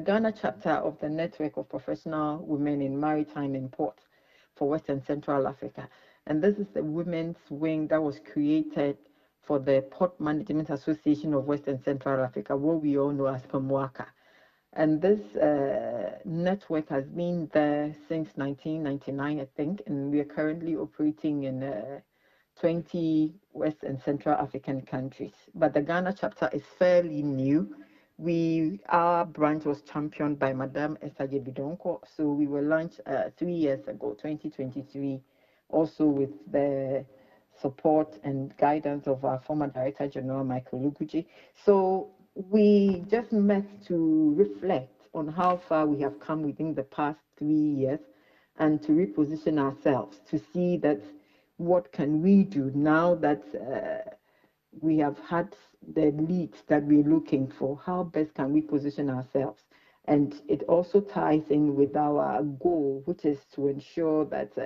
Ghana chapter of the Network of Professional Women in Maritime and Port for West and Central Africa. And this is the women's wing that was created for the Port Management Association of West and Central Africa, what we all know as PAMWACA. And this network has been there since 1999, I think, and we are currently operating in 20 West and Central African countries. But the Ghana chapter is fairly new. Our branch was championed by Madame Esther Jebidonko, so we were launched 3 years ago, 2023, also with the support and guidance of our former Director General, Michael Luguji. So we just met to reflect on how far we have come within the past 3 years and to reposition ourselves to see that what can we do now that we have had the leads that we're looking for. How best can we position ourselves? And it also ties in with our goal, which is to ensure that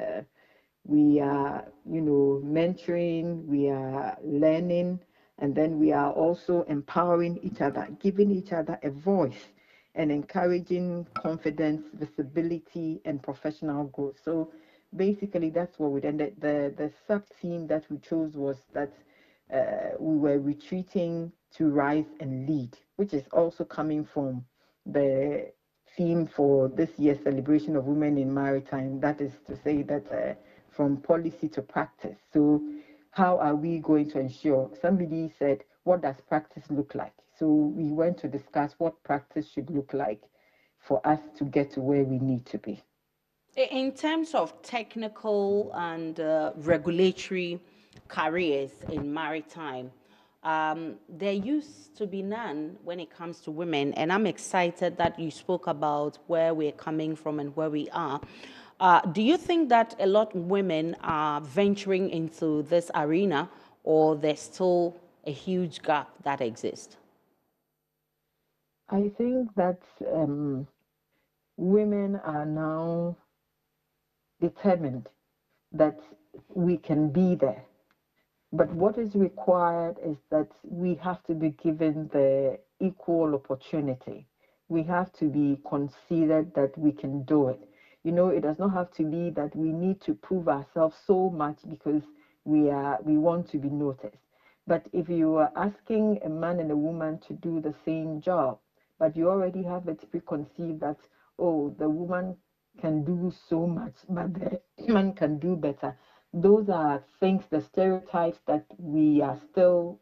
we are, mentoring, we are learning, and then we are also empowering each other, giving each other a voice and encouraging confidence, visibility, and professional growth. So basically, that's what we did. The sub-theme that we chose was that we were retreating to rise and lead, which is also coming from the theme for this year's celebration of women in maritime. That is to say that from policy to practice. So how are we going to ensure? Somebody said, what does practice look like? So we went to discuss what practice should look like for us to get to where we need to be. In terms of technical and regulatory careers in maritime, there used to be none when it comes to women, and I'm excited that you spoke about where we're coming from and where we are. Do you think that a lot of women are venturing into this arena, or there's still a huge gap that exists? I think that women are now determined that we can be there. But what is required is that we have to be given the equal opportunity. We have to be considered that we can do it. You know, it does not have to be that we need to prove ourselves so much because we want to be noticed. But if you are asking a man and a woman to do the same job, but you already have it preconceived that, oh, the woman can do so much, but the man can do better. Those are things, the stereotypes that we are still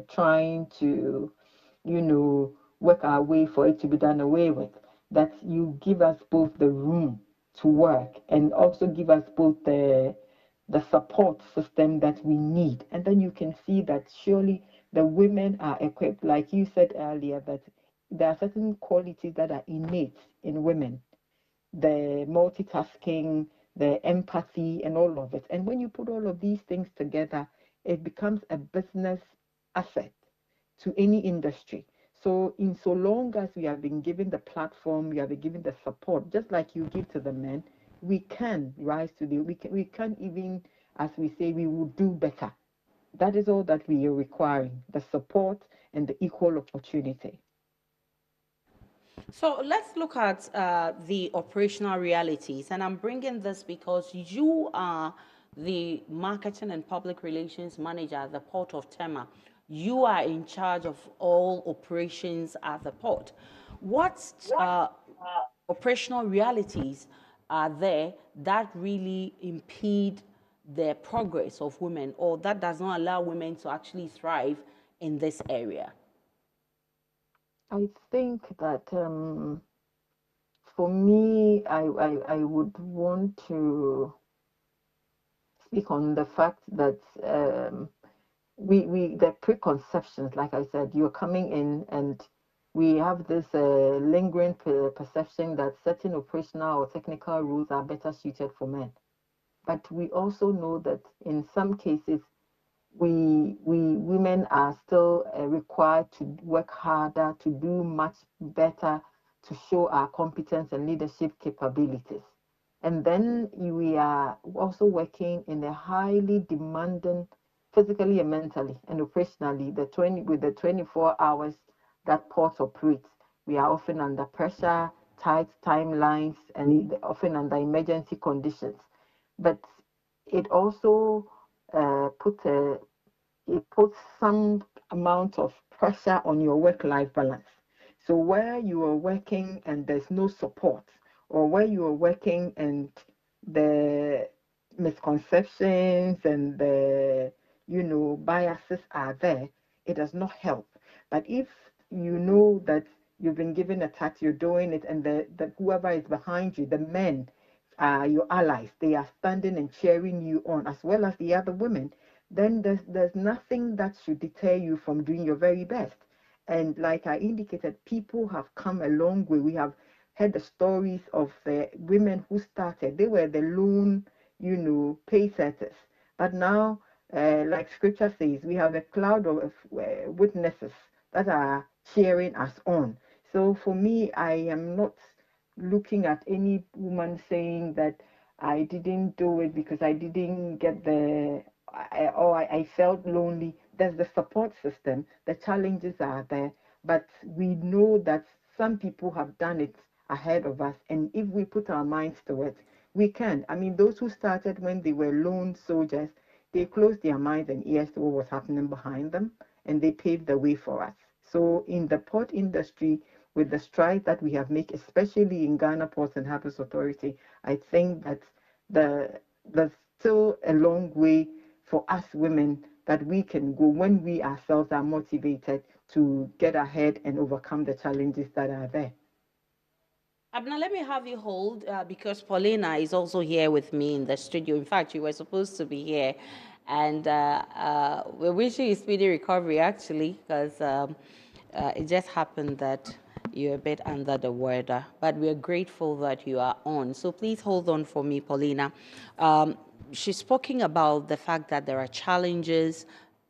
trying to, work our way for it to be done away with. That you give us both the room to work and also give us both the support system that we need. And then you can see that surely the women are equipped, like you said earlier, that there are certain qualities that are innate in women, the multitasking, the empathy, and all of it. And when you put all of these things together, it becomes a business asset to any industry. So, in so long as we have been given the platform, we have been given the support, just like you give to the men, we can rise to we can even, as we say, we will do better. That is all that we are requiring, the support and the equal opportunity. So let's look at the operational realities. And I'm bringing this because you are the marketing and public relations manager at the port of Tema. You are in charge of all operations at the port. What operational realities are there that really impede the progress of women, or that does not allow women to actually thrive in this area? I think that for me, I would want to speak on the fact that the preconceptions, like I said, you're coming in and we have this lingering perception that certain operational or technical rules are better suited for men. But we also know that in some cases, we women are still required to work harder, to do much better, to show our competence and leadership capabilities. And then we are also working in a highly demanding, physically and mentally and operationally, with the 24 hours that port operates. We are often under pressure, tight timelines, and often under emergency conditions. But it also it puts some amount of pressure on your work-life balance. So where you are working and there's no support, or where you are working and the misconceptions and the biases are there, it does not help. But if you know that you've been given a task, you're doing it, and the whoever is behind you, the men are your allies, they are standing and cheering you on, as well as the other women, then there's nothing that should deter you from doing your very best. And like I indicated, people have come a long way. We have heard the stories of the women who started. They were the lone, pace setters. But now, like scripture says, we have a cloud of witnesses that are cheering us on. So for me, I am not looking at any woman saying that I didn't do it because I didn't get I felt lonely. There's the support system. The challenges are there, but we know that some people have done it ahead of us, and if we put our minds to it, we can. I mean, those who started when they were lone soldiers, they closed their minds and ears to what was happening behind them, and they paved the way for us. So in the port industry, with the strides that we have made, especially in Ghana Ports and Harbours Authority, I think that there's still a long way for us women that we can go when we ourselves are motivated to get ahead and overcome the challenges that are there. Abna, let me have you hold because Paulina is also here with me in the studio. In fact, you were supposed to be here. And we're wishing you speedy recovery, actually, because it just happened that you're a bit under the weather. But we're grateful that you are on. So please hold on for me, Paulina. She's speaking about the fact that there are challenges,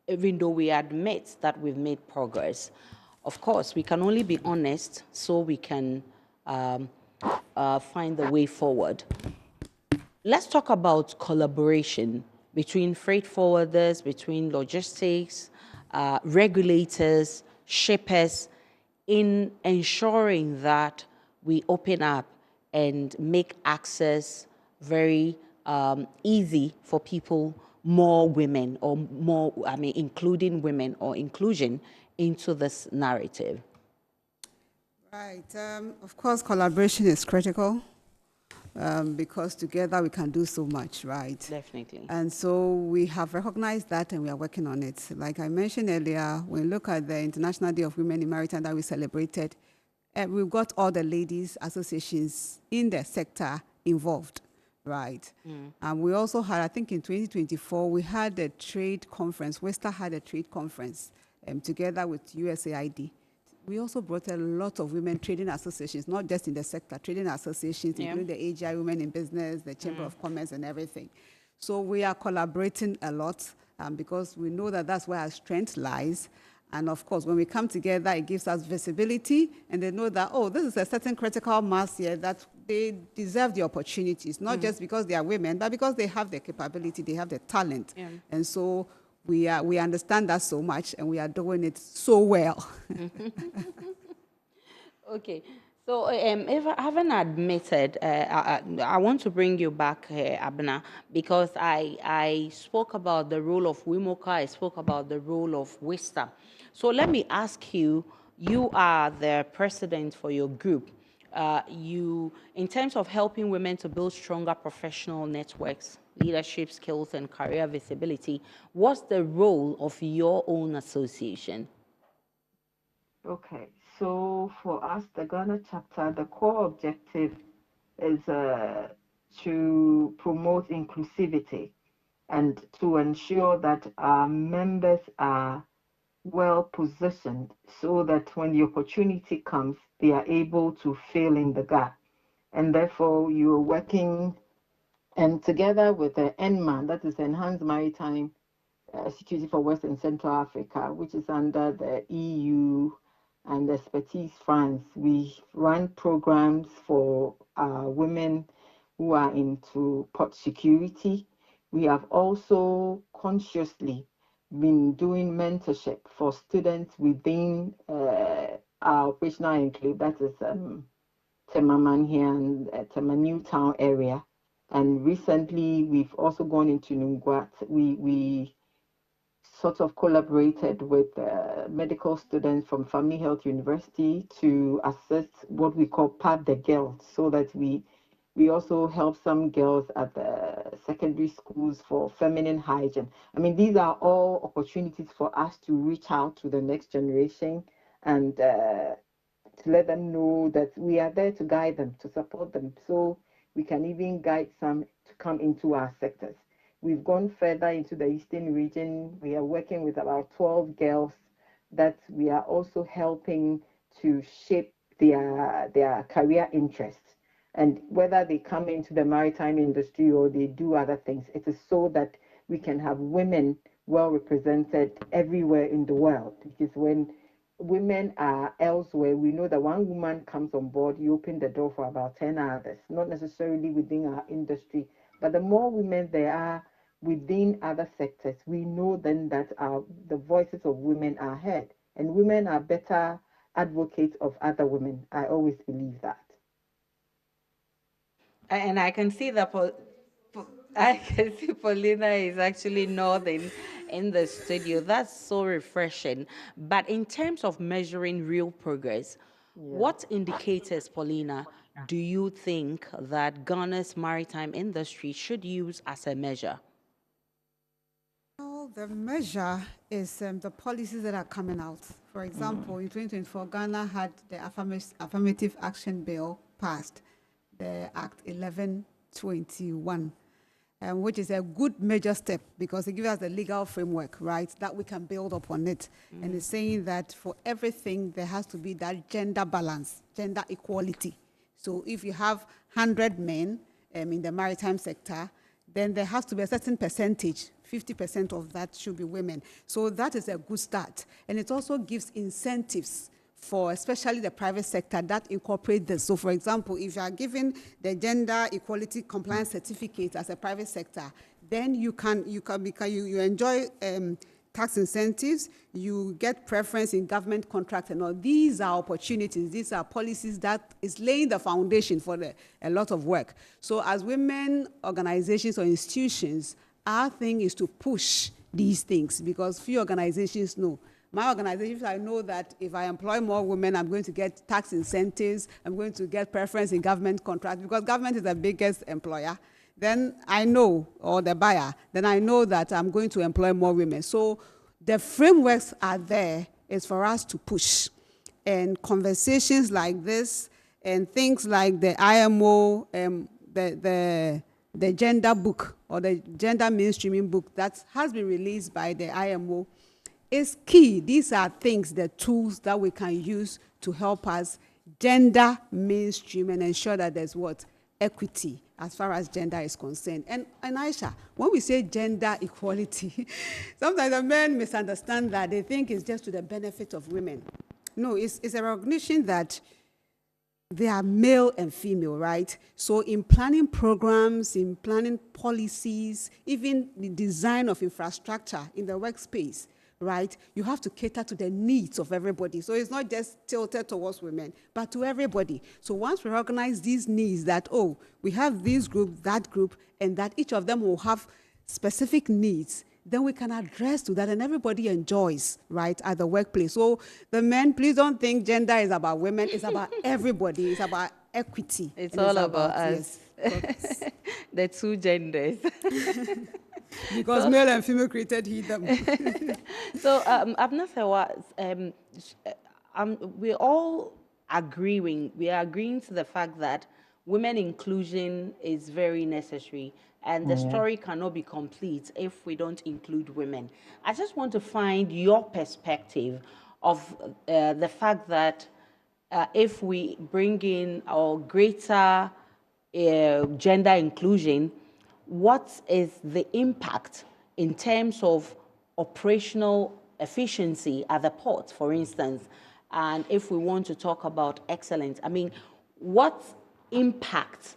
even though we admit that we've made progress. Of course, we can only be honest so we can find the way forward. Let's talk about collaboration between freight forwarders, between logistics, regulators, shippers, in ensuring that we open up and make access very easy for people, more women, or more, including women or inclusion into this narrative. Right. Of course, collaboration is critical because together we can do so much, right? Definitely. And so we have recognized that and we are working on it. Like I mentioned earlier, when we look at the International Day of Women in Maritime that we celebrated, we've got all the ladies associations in the sector involved, right? We also had, I think in 2024, we had a trade conference. Westa had a trade conference together with USAID. We also brought a lot of women trading associations, not just in the sector, trading associations, including the AGI Women in Business, the Chamber of Commerce, and everything. So we are collaborating a lot because we know that that's where our strength lies. And of course, when we come together, it gives us visibility, and they know that, oh, this is a certain critical mass here that they deserve the opportunities, not just because they are women, but because they have the capability, they have the talent. And so we understand that so much, and we are doing it so well. Okay. So, if I haven't admitted, I want to bring you back here, Abna, because I spoke about the role of WIMOCA, I spoke about the role of WISTA. So let me ask you, you are the president for your group. In terms of helping women to build stronger professional networks, leadership skills, and career visibility, what's the role of your own association? Okay, so for us, the Ghana chapter, the core objective is to promote inclusivity and to ensure that our members are well positioned so that when the opportunity comes, they are able to fill in the gap. And therefore, you're working and together with the ENMA, that is Enhanced Maritime Security for West and Central Africa, which is under the EU and Expertise France. We run programs for women who are into port security. We have also consciously been doing mentorship for students within our operational enclave, that is Tema here and Tema New Town area. And recently, we've also gone into Nungwat. We sort of collaborated with medical students from Family Health University to assist what we call Pad the Girls, so that we also help some girls at the secondary schools for feminine hygiene. I mean, these are all opportunities for us to reach out to the next generation and to let them know that we are there to guide them, to support them, so we can even guide some to come into our sectors. We've gone further into the eastern region. We are working with about 12 girls that we are also helping to shape their career interests. And whether they come into the maritime industry or they do other things, it is so that we can have women well represented everywhere in the world. Because when women are elsewhere, we know that one woman comes on board, you open the door for about 10 others, not necessarily within our industry, but the more women there are within other sectors, we know then that the voices of women are heard, and women are better advocates of other women. I always believe that. And I can see that I can see Paulina is actually nodding in the studio. That's so refreshing. But in terms of measuring real progress, What indicators, Paulina, do you think that Ghana's maritime industry should use as a measure? Well, the measure is the policies that are coming out. For example, in 2024, Ghana had the Affirmative Action Bill passed, the Act 1121, which is a good major step because it gives us a legal framework, right, that we can build upon it. And it's saying that for everything, there has to be that gender balance, gender equality. So if you have 100 men in the maritime sector, then there has to be a certain percentage, 50% of that should be women. So that is a good start. And it also gives incentives for especially the private sector that incorporate this. So for example, if you are given the gender equality compliance certificate as a private sector, then you enjoy tax incentives, you get preference in government contracts and all. These are opportunities, these are policies that is laying the foundation for a lot of work. So as women organizations or institutions, our thing is to push these things because few organizations know. My organization, I know that if I employ more women, I'm going to get tax incentives, I'm going to get preference in government contracts because government is the biggest employer. Then I know, or the buyer, then I know that I'm going to employ more women. So the frameworks are there, is for us to push. And conversations like this and things like the IMO, the gender book or the gender mainstreaming book that has been released by the IMO is key. These are things, the tools that we can use to help us gender mainstream and ensure that there's what? Equity as far as gender is concerned. And Aisha, when we say gender equality, sometimes the men misunderstand that. They think it's just to the benefit of women. No, it's a recognition that they are male and female, right? So in planning programs, in planning policies, even the design of infrastructure in the workspace, right? You have to cater to the needs of everybody. So it's not just tilted towards women, but to everybody. So once we recognize these needs that, oh, we have this group, and that each of them will have specific needs, then we can address to that and everybody enjoys, right, at the workplace. So the men, please don't think gender is about women, it's about everybody, it's about equity. It's all about us. Yes. The two genders. Because male and female created he, them. So, Abnasewa, we're all agreeing to the fact that women inclusion is very necessary and the story cannot be complete if we don't include women. I just want to find your perspective of the fact that if we bring in our greater gender inclusion, what is the impact in terms of operational efficiency at the port, for instance? And if we want to talk about excellence, I mean, what impact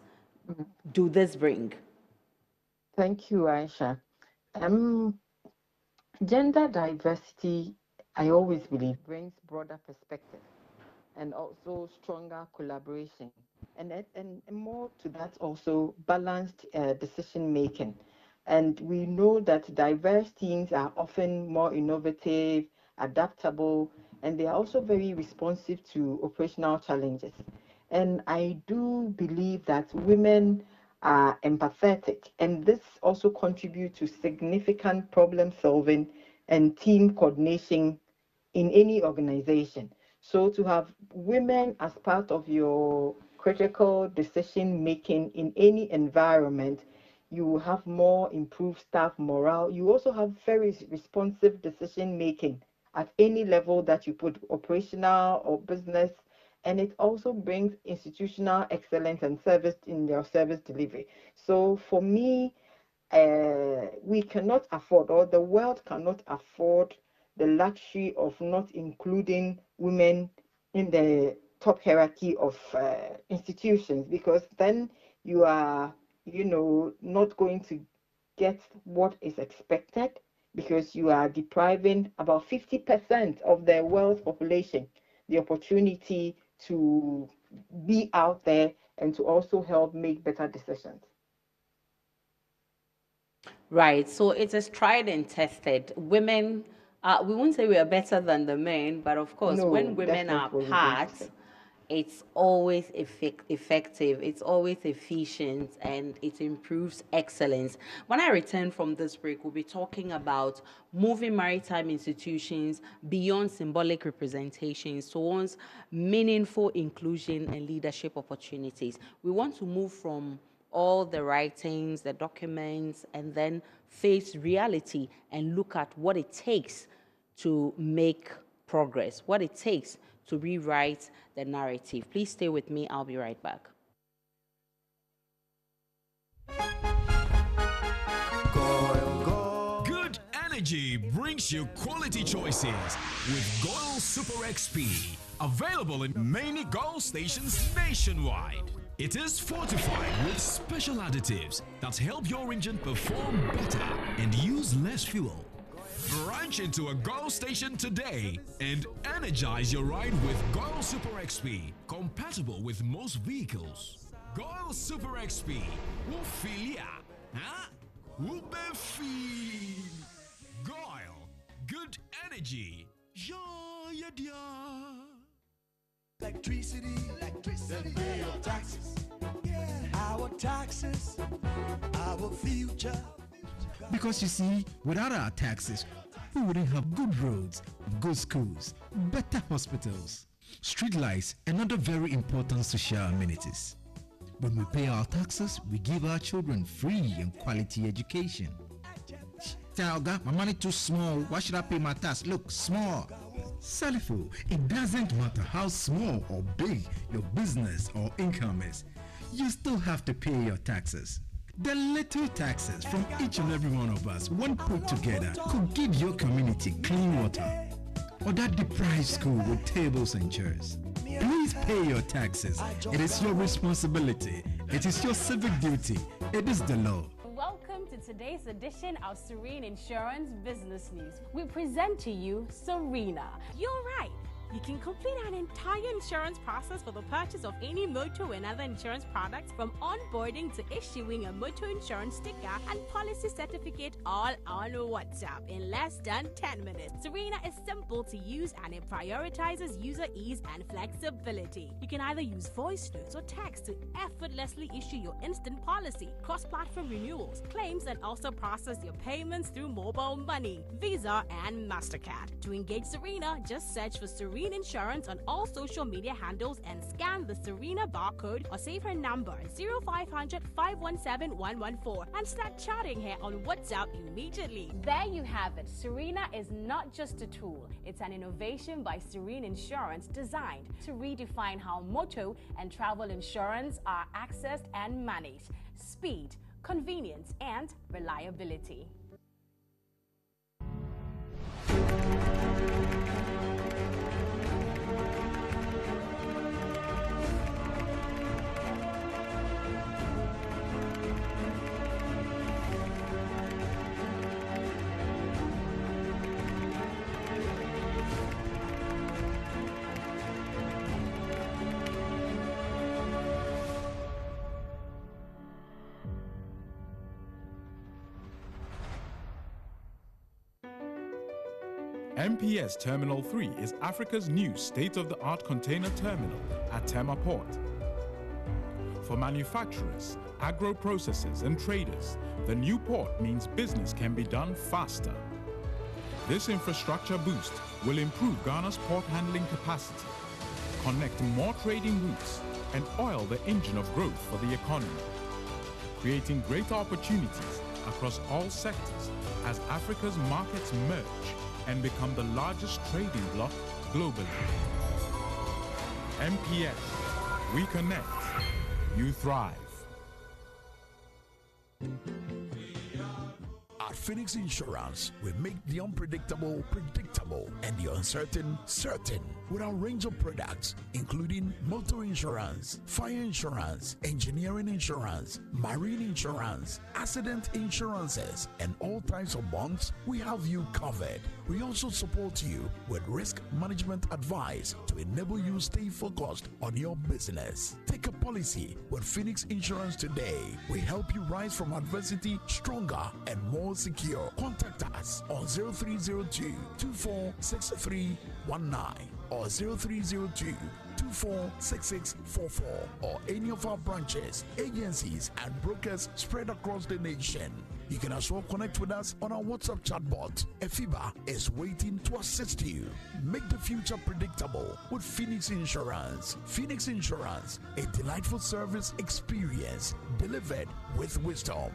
do this bring? Thank you, Aisha. Gender diversity, I always believe, brings broader perspective and also stronger collaboration. And more to that, also balanced decision making. And we know that diverse teams are often more innovative, adaptable, and they are also very responsive to operational challenges. And I do believe that women are empathetic, and this also contributes to significant problem solving and team coordination in any organization. So to have women as part of your critical decision making in any environment, you will have more improved staff morale. You also have very responsive decision making at any level that you put, operational or business, and it also brings institutional excellence and service in your service delivery. So for me, we cannot afford, or the world cannot afford, the luxury of not including women in the top hierarchy of institutions, because then you are, not going to get what is expected, because you are depriving about 50% of the world's population the opportunity to be out there and to also help make better decisions. Right, so it is tried and tested. Women, we won't say we are better than the men, but of course, when women are part, it's always effective, it's always efficient, and it improves excellence. When I return from this break, we'll be talking about moving maritime institutions beyond symbolic representations towards meaningful inclusion and leadership opportunities. We want to move from all the writings, the documents, and then face reality and look at what it takes to make progress, what it takes to rewrite the narrative. Please stay with me. I'll be right back. Good energy brings you quality choices with Goil Super XP. Available in many Goil stations nationwide. It is fortified with special additives that help your engine perform better and use less fuel. Branch into a Goil station today and energize your ride with Goil Super XP, compatible with most vehicles. Goil Super XP, Wufilia, huh? Wubefi. Goil, good energy. Yeah. Electricity, then pay your taxes. Yeah, our taxes, our future. Because you see, without our taxes, we wouldn't have good roads, good schools, better hospitals, street lights, and other very important social amenities. When we pay our taxes, we give our children free and quality education. Talga, my money too small. Why should I pay my tax? Look, small. Salifo, it doesn't matter how small or big your business or income is. You still have to pay your taxes. The little taxes from each and every one of us, when put together, could give your community clean water. Or that deprived school with tables and chairs. Please pay your taxes. It is your responsibility. It is your civic duty. It is the law. Welcome to today's edition of Serene Insurance Business News. We present to you Serena. You're right. You can complete an entire insurance process for the purchase of any motor and other insurance products, from onboarding to issuing a motor insurance sticker and policy certificate, all on WhatsApp in less than 10 minutes. Serena is simple to use and it prioritizes user ease and flexibility. You can either use voice notes or text to effortlessly issue your instant policy, cross-platform renewals, claims, and also process your payments through mobile money, Visa, and MasterCard. To engage Serena, just search for Serena Insurance on all social media handles and scan the Serena barcode or save her number 0500 517 114 and start chatting her on WhatsApp immediately. There you have it. Serena is not just a tool, it's an innovation by Serene Insurance designed to redefine how motor and travel insurance are accessed and managed. Speed, convenience, and reliability. MPS Terminal 3 is Africa's new state-of-the-art container terminal at Tema Port. For manufacturers, agro-processors and traders, the new port means business can be done faster. This infrastructure boost will improve Ghana's port handling capacity, connect more trading routes, and oil the engine of growth for the economy, creating great opportunities across all sectors as Africa's markets merge and become the largest trading bloc globally. MPS, we connect, you thrive. At Phoenix Insurance, we make the unpredictable predictable and the uncertain certain with our range of products, including motor insurance, fire insurance, engineering insurance, marine insurance, accident insurances, and all types of bonds. We have you covered. We also support you with risk management advice to enable you stay focused on your business. Take a policy with Phoenix Insurance today. We help you rise from adversity stronger and more secure. Contact us on 0302 246319 or 0302 246644 or any of our branches, agencies, and brokers spread across the nation. You can as well connect with us on our WhatsApp chatbot. EFIBA is waiting to assist you. Make the future predictable with Phoenix Insurance. Phoenix Insurance, a delightful service experience delivered with wisdom.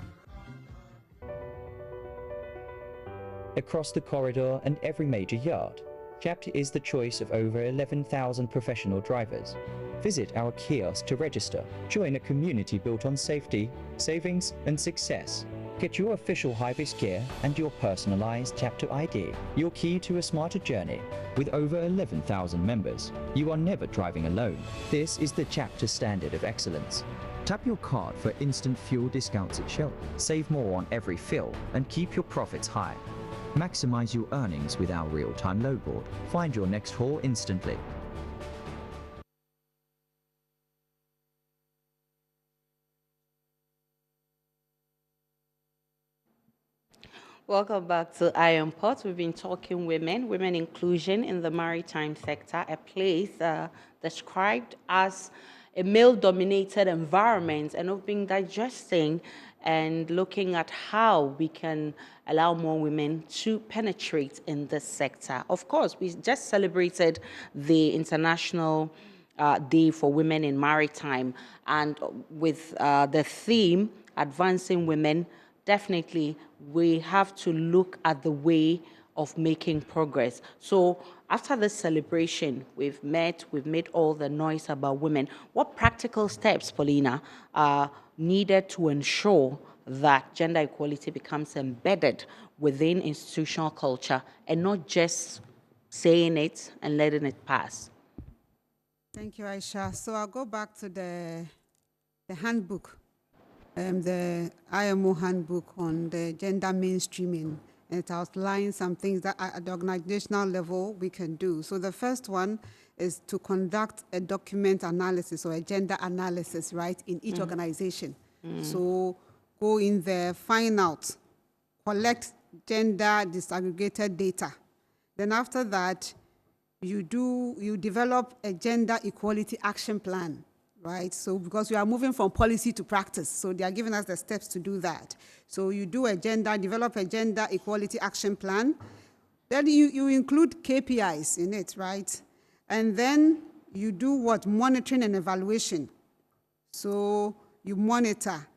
Across the corridor and every major yard, CHAPT is the choice of over 11,000 professional drivers. Visit our kiosk to register. Join a community built on safety, savings, and success. Get your official high-vis gear and your personalized CHAPT ID, your key to a smarter journey. With over 11,000 members, you are never driving alone. This is the CHAPT standard of excellence. Tap your card for instant fuel discounts at Shell. Save more on every fill and keep your profits high. Maximize your earnings with our real-time load board. Find your next haul instantly. Welcome back to Iron Pot. We've been talking women inclusion in the maritime sector, a place described as a male-dominated environment, and we've been digesting and looking at how we can allow more women to penetrate in this sector. Of course, we just celebrated the International Day for Women in Maritime, and with the theme, Advancing Women, definitely we have to look at the way of making progress. So after this celebration, we've made all the noise about women. What practical steps, Paulina, are needed to ensure that gender equality becomes embedded within institutional culture and not just saying it and letting it pass? Thank you, Aisha. So I'll go back to the handbook, the IMO handbook on the gender mainstreaming. And it outlines some things that at the organizational level we can do. So the first one is to conduct a document analysis or a gender analysis, right, in each organization. So go in there, find out, collect gender disaggregated data. Then after that, you develop a gender equality action plan, right? So because we are moving from policy to practice, so they are giving us the steps to do that. So you develop a gender equality action plan. Then you include KPIs in it, right? And then you do what? Monitoring and evaluation. So you monitor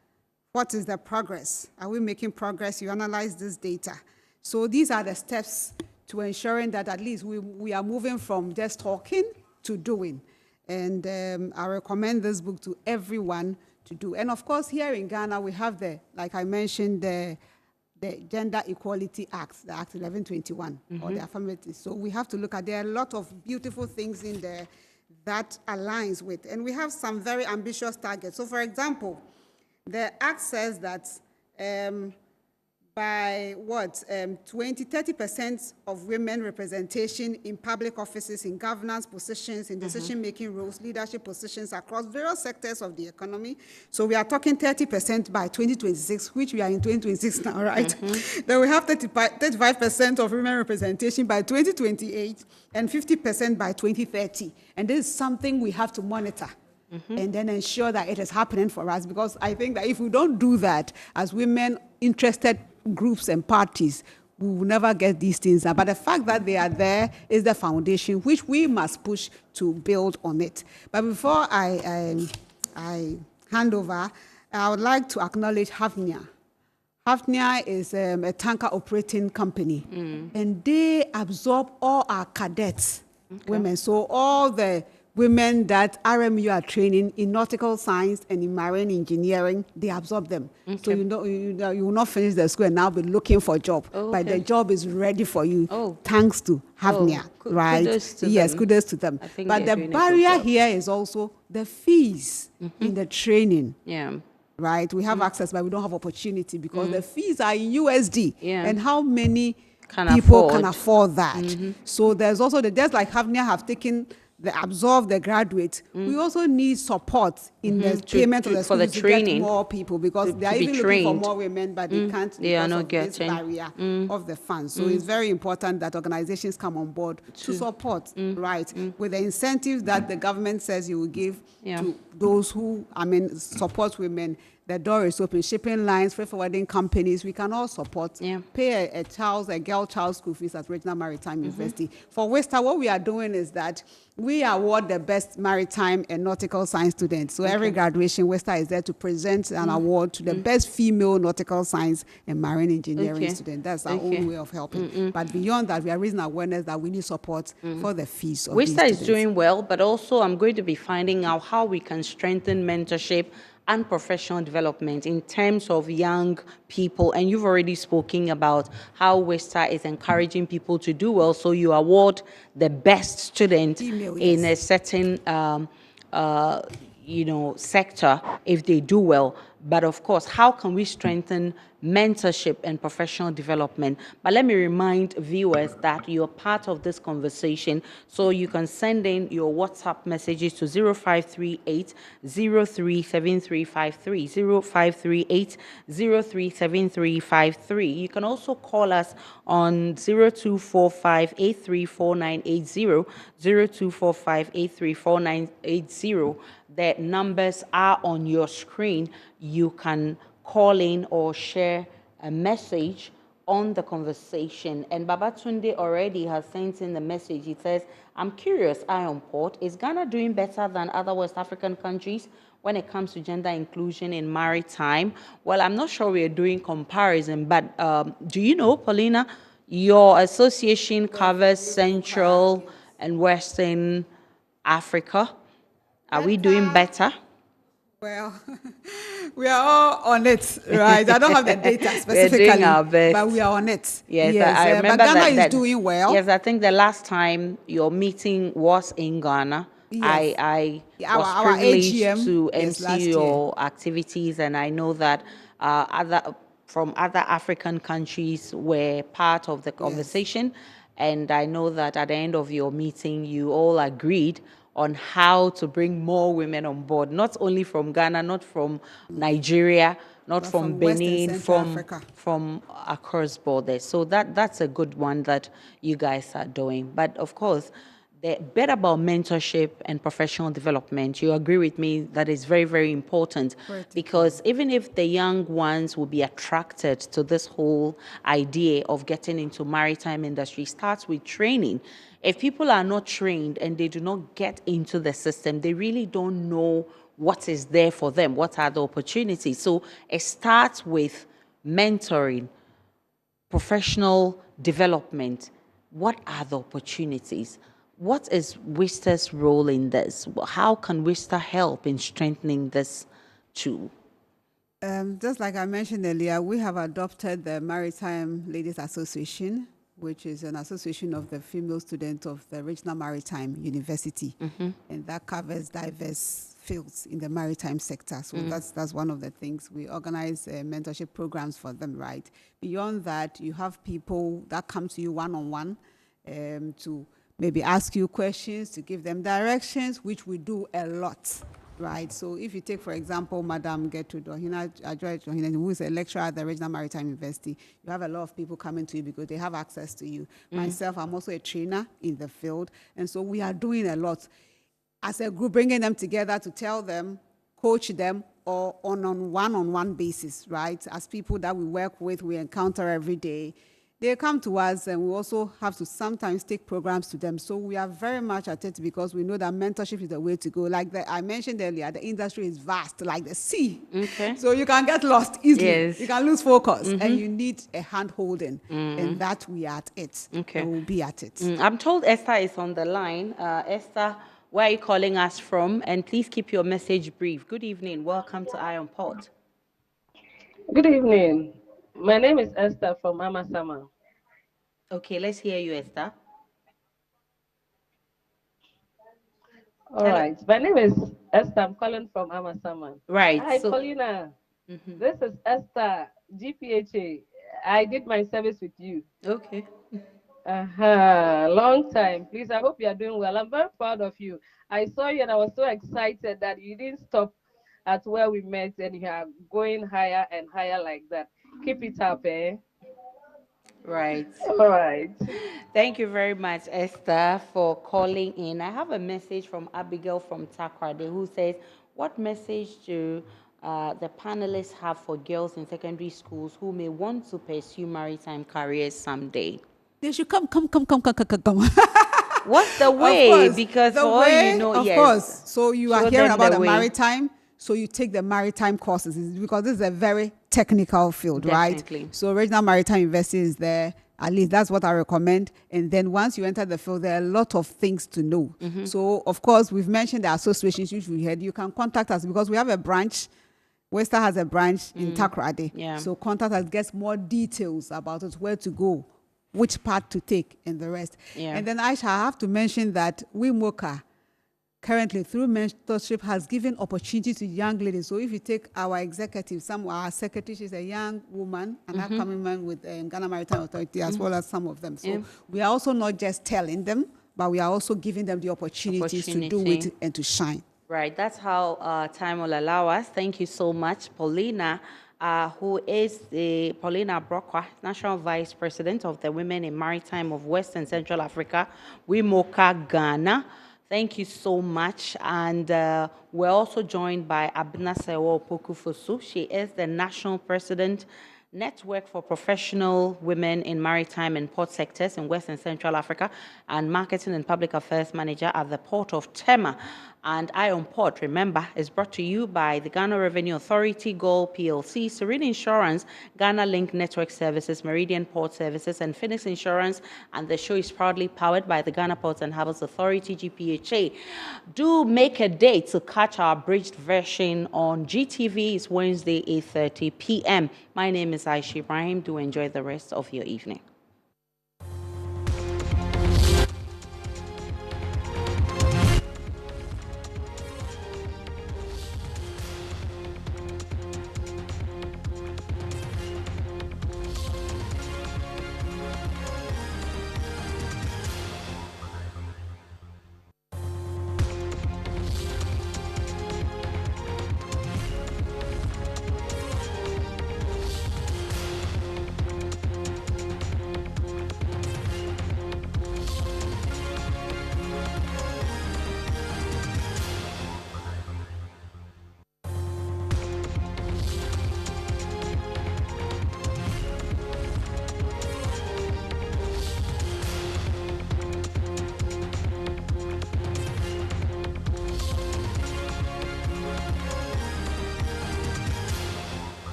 what is the progress. Are we making progress? You analyze this data. So these are the steps to ensuring that at least we are moving from just talking to doing. And I recommend this book to everyone to do. And of course, here in Ghana, we have like I mentioned, the Gender Equality Act, the Act 1121, or the affirmative. So we have to look at, there are a lot of beautiful things in there that aligns with, and we have some very ambitious targets. So for example, the Act says that by 30% of women representation in public offices, in governance positions, in decision-making roles, leadership positions across various sectors of the economy. So we are talking 30% by 2026, which we are in 2026 now, right? Then we have 35% of women representation by 2028 and 50% by 2030. And this is something we have to monitor. And then ensure that it is happening for us, because I think that if we don't do that as women, interested groups and parties, we will never get these things done. But the fact that they are there is the foundation which we must push to build on it. But before I hand over, I would like to acknowledge Hafnia. Hafnia is a tanker operating company, and they absorb all our cadets, women. So all the women that RMU are training in nautical science and in marine engineering, they absorb them. So you will not finish the school and now be looking for a job. But the job is ready for you, thanks to Hafnia, right? Kudos to them. Kudos to them. But the barrier here is also the fees in the training. Right? We have access, but we don't have opportunity because the fees are in USD. And how many people can afford that? So there's also just like Hafnia have taken absorb the graduates, we also need support in the payment of the for the schools to get training, more people, because they are be even looking for trained. more women, but they can't They are because not of this getting. barrier of the funds. So it's very important that organizations come on board to support, right, with the incentives that the government says you will give to those who, support women. The door is open. Shipping lines, freight forwarding companies, we can all support. Pay a girl child school fees at Regional Maritime University. For Westa, what we are doing is that we award the best maritime and nautical science students. So every graduation, Westa is there to present an award to the best female nautical science and marine engineering student. That's our own way of helping. But beyond that, we are raising awareness that we need support for the fees of these Wista is students. doing well, but also I'm going to be finding out how we can strengthen mentorship and professional development in terms of young people. And you've already spoken about how Westa is encouraging people to do well. So you award the best student in a certain sector if they do well. But of course, how can we strengthen mentorship and professional development? But let me remind viewers that you're part of this conversation, so you can send in your WhatsApp messages to 0538 037353, 0538 037353. You can also call us on 0245 834980, 0245 834980. The numbers are on your screen. You can call in or share a message on the conversation. And Babatunde already has sent in the message. He says, I'm curious, Iron Port, is Ghana doing better than other West African countries when it comes to gender inclusion in maritime? Well, I'm not sure we're doing comparison, but do you know, Paulina, your association covers Central and Western Africa. Are we doing better? Well, we are all on it, right? I don't have the data specifically, We're doing our best. but we are on it. Yes, I remember but Ghana that, is doing well. Yes, I think the last time your meeting was in Ghana. Yes. I was our privileged AGM, to yes, last MC your activities, and I know that from other African countries were part of the conversation. And I know that at the end of your meeting, you all agreed on how to bring more women on board, not only from Ghana, not from Nigeria, not But from from West and Benin, Central Africa. from across borders. So that's a good one that you guys are doing. But of course, the bit about mentorship and professional development, you agree with me that is very, very important, because even if the young ones will be attracted to this whole idea of getting into maritime industry, starts with training. If people are not trained and they do not get into the system, they really don't know what is there for them, what are the opportunities. So it starts with mentoring, professional development. What are the opportunities? What is Wista's role in this? How can Wista help in strengthening this tool? Just like I mentioned earlier, we have adopted the Maritime Ladies Association, which is an association of the female students of the Regional Maritime University. And that covers diverse fields in the maritime sector. So that's one of the things. We organize mentorship programs for them, right? Beyond that, you have people that come to you one-on-one to maybe ask you questions, to give them directions, which we do a lot. Right, so if you take, for example, Madam Gertrude Ohina, who is a lecturer at the Regional Maritime University, you have a lot of people coming to you because they have access to you. Myself, I'm also a trainer in the field, and so we are doing a lot as a group, bringing them together to tell them, coach them, or on one-on-one basis, right? As people that we work with, we encounter every day. They come to us, and we also have to sometimes take programs to them. So we are very much at it because we know that mentorship is the way to go. Like I mentioned earlier, the industry is vast, like the sea. So you can get lost easily. Yes. You can lose focus, and you need a hand-holding. And that we are at it. And we'll be at it. I'm told Esther is on the line. Esther, where are you calling us from? And please keep your message brief. Good evening. Welcome to Iron Pot. Good evening. My name is Esther from Amasama. Okay, let's hear you, Esther. All right. My name is Esther. I'm calling from Amasama. Right. Hi, So, Paulina. This is Esther, GPHA. I did my service with you. Okay. Long time. Please, I hope you are doing well. I'm very proud of you. I saw you and I was so excited that you didn't stop at where we met and you are going higher and higher like that. Keep it up, eh? Right. All right. Thank you very much, Esther, for calling in. I have a message from Abigail from Takrade who says, what message do the panelists have for girls in secondary schools who may want to pursue maritime careers someday? They should come. What's the way? Of course, Because the for all way, you know, of yes. course. So you are Show hearing them about the the way. maritime, so you take the maritime courses because this is a very technical field, Definitely. right? So Regional Maritime University is there. At least that's what I recommend. And then once you enter the field, there are a lot of things to know. So of course, we've mentioned the associations which we had. You can contact us because we have a branch. Wester has a branch in Takrade. Yeah. So contact us, gets more details about it, where to go, which part to take, and the rest. Yeah. And then Aisha, I have to mention that WIMOCA currently through mentorship has given opportunity to young ladies. So if you take our executive, some of our secretary, she's a young woman, an upcoming man with Ghana Maritime Authority, as well as some of them. So we are also not just telling them, but we are also giving them the opportunities to do it and to shine. Right, that's how time will allow us. Thank you so much, Paulina, who is the Paulina Brokwa, National Vice President of the Women in Maritime of West and Central Africa, WIMOCA Ghana. Thank you so much. And we're also joined by Abna Sewo Pokufosu. She is the National President, Network for Professional Women in Maritime and Port Sectors in West and Central Africa, and Marketing and Public Affairs Manager at the Port of Tema. And Iron Port, remember, is brought to you by the Ghana Revenue Authority, Gold PLC, Serene Insurance, Ghana Link Network Services, Meridian Port Services, and Phoenix Insurance. And the show is proudly powered by the Ghana Ports and Harbours Authority-GPHA. Do make a date to catch our abridged version on GTV. It's Wednesday, 8:30 p.m. My name is Aisha Ibrahim. Do enjoy the rest of your evening.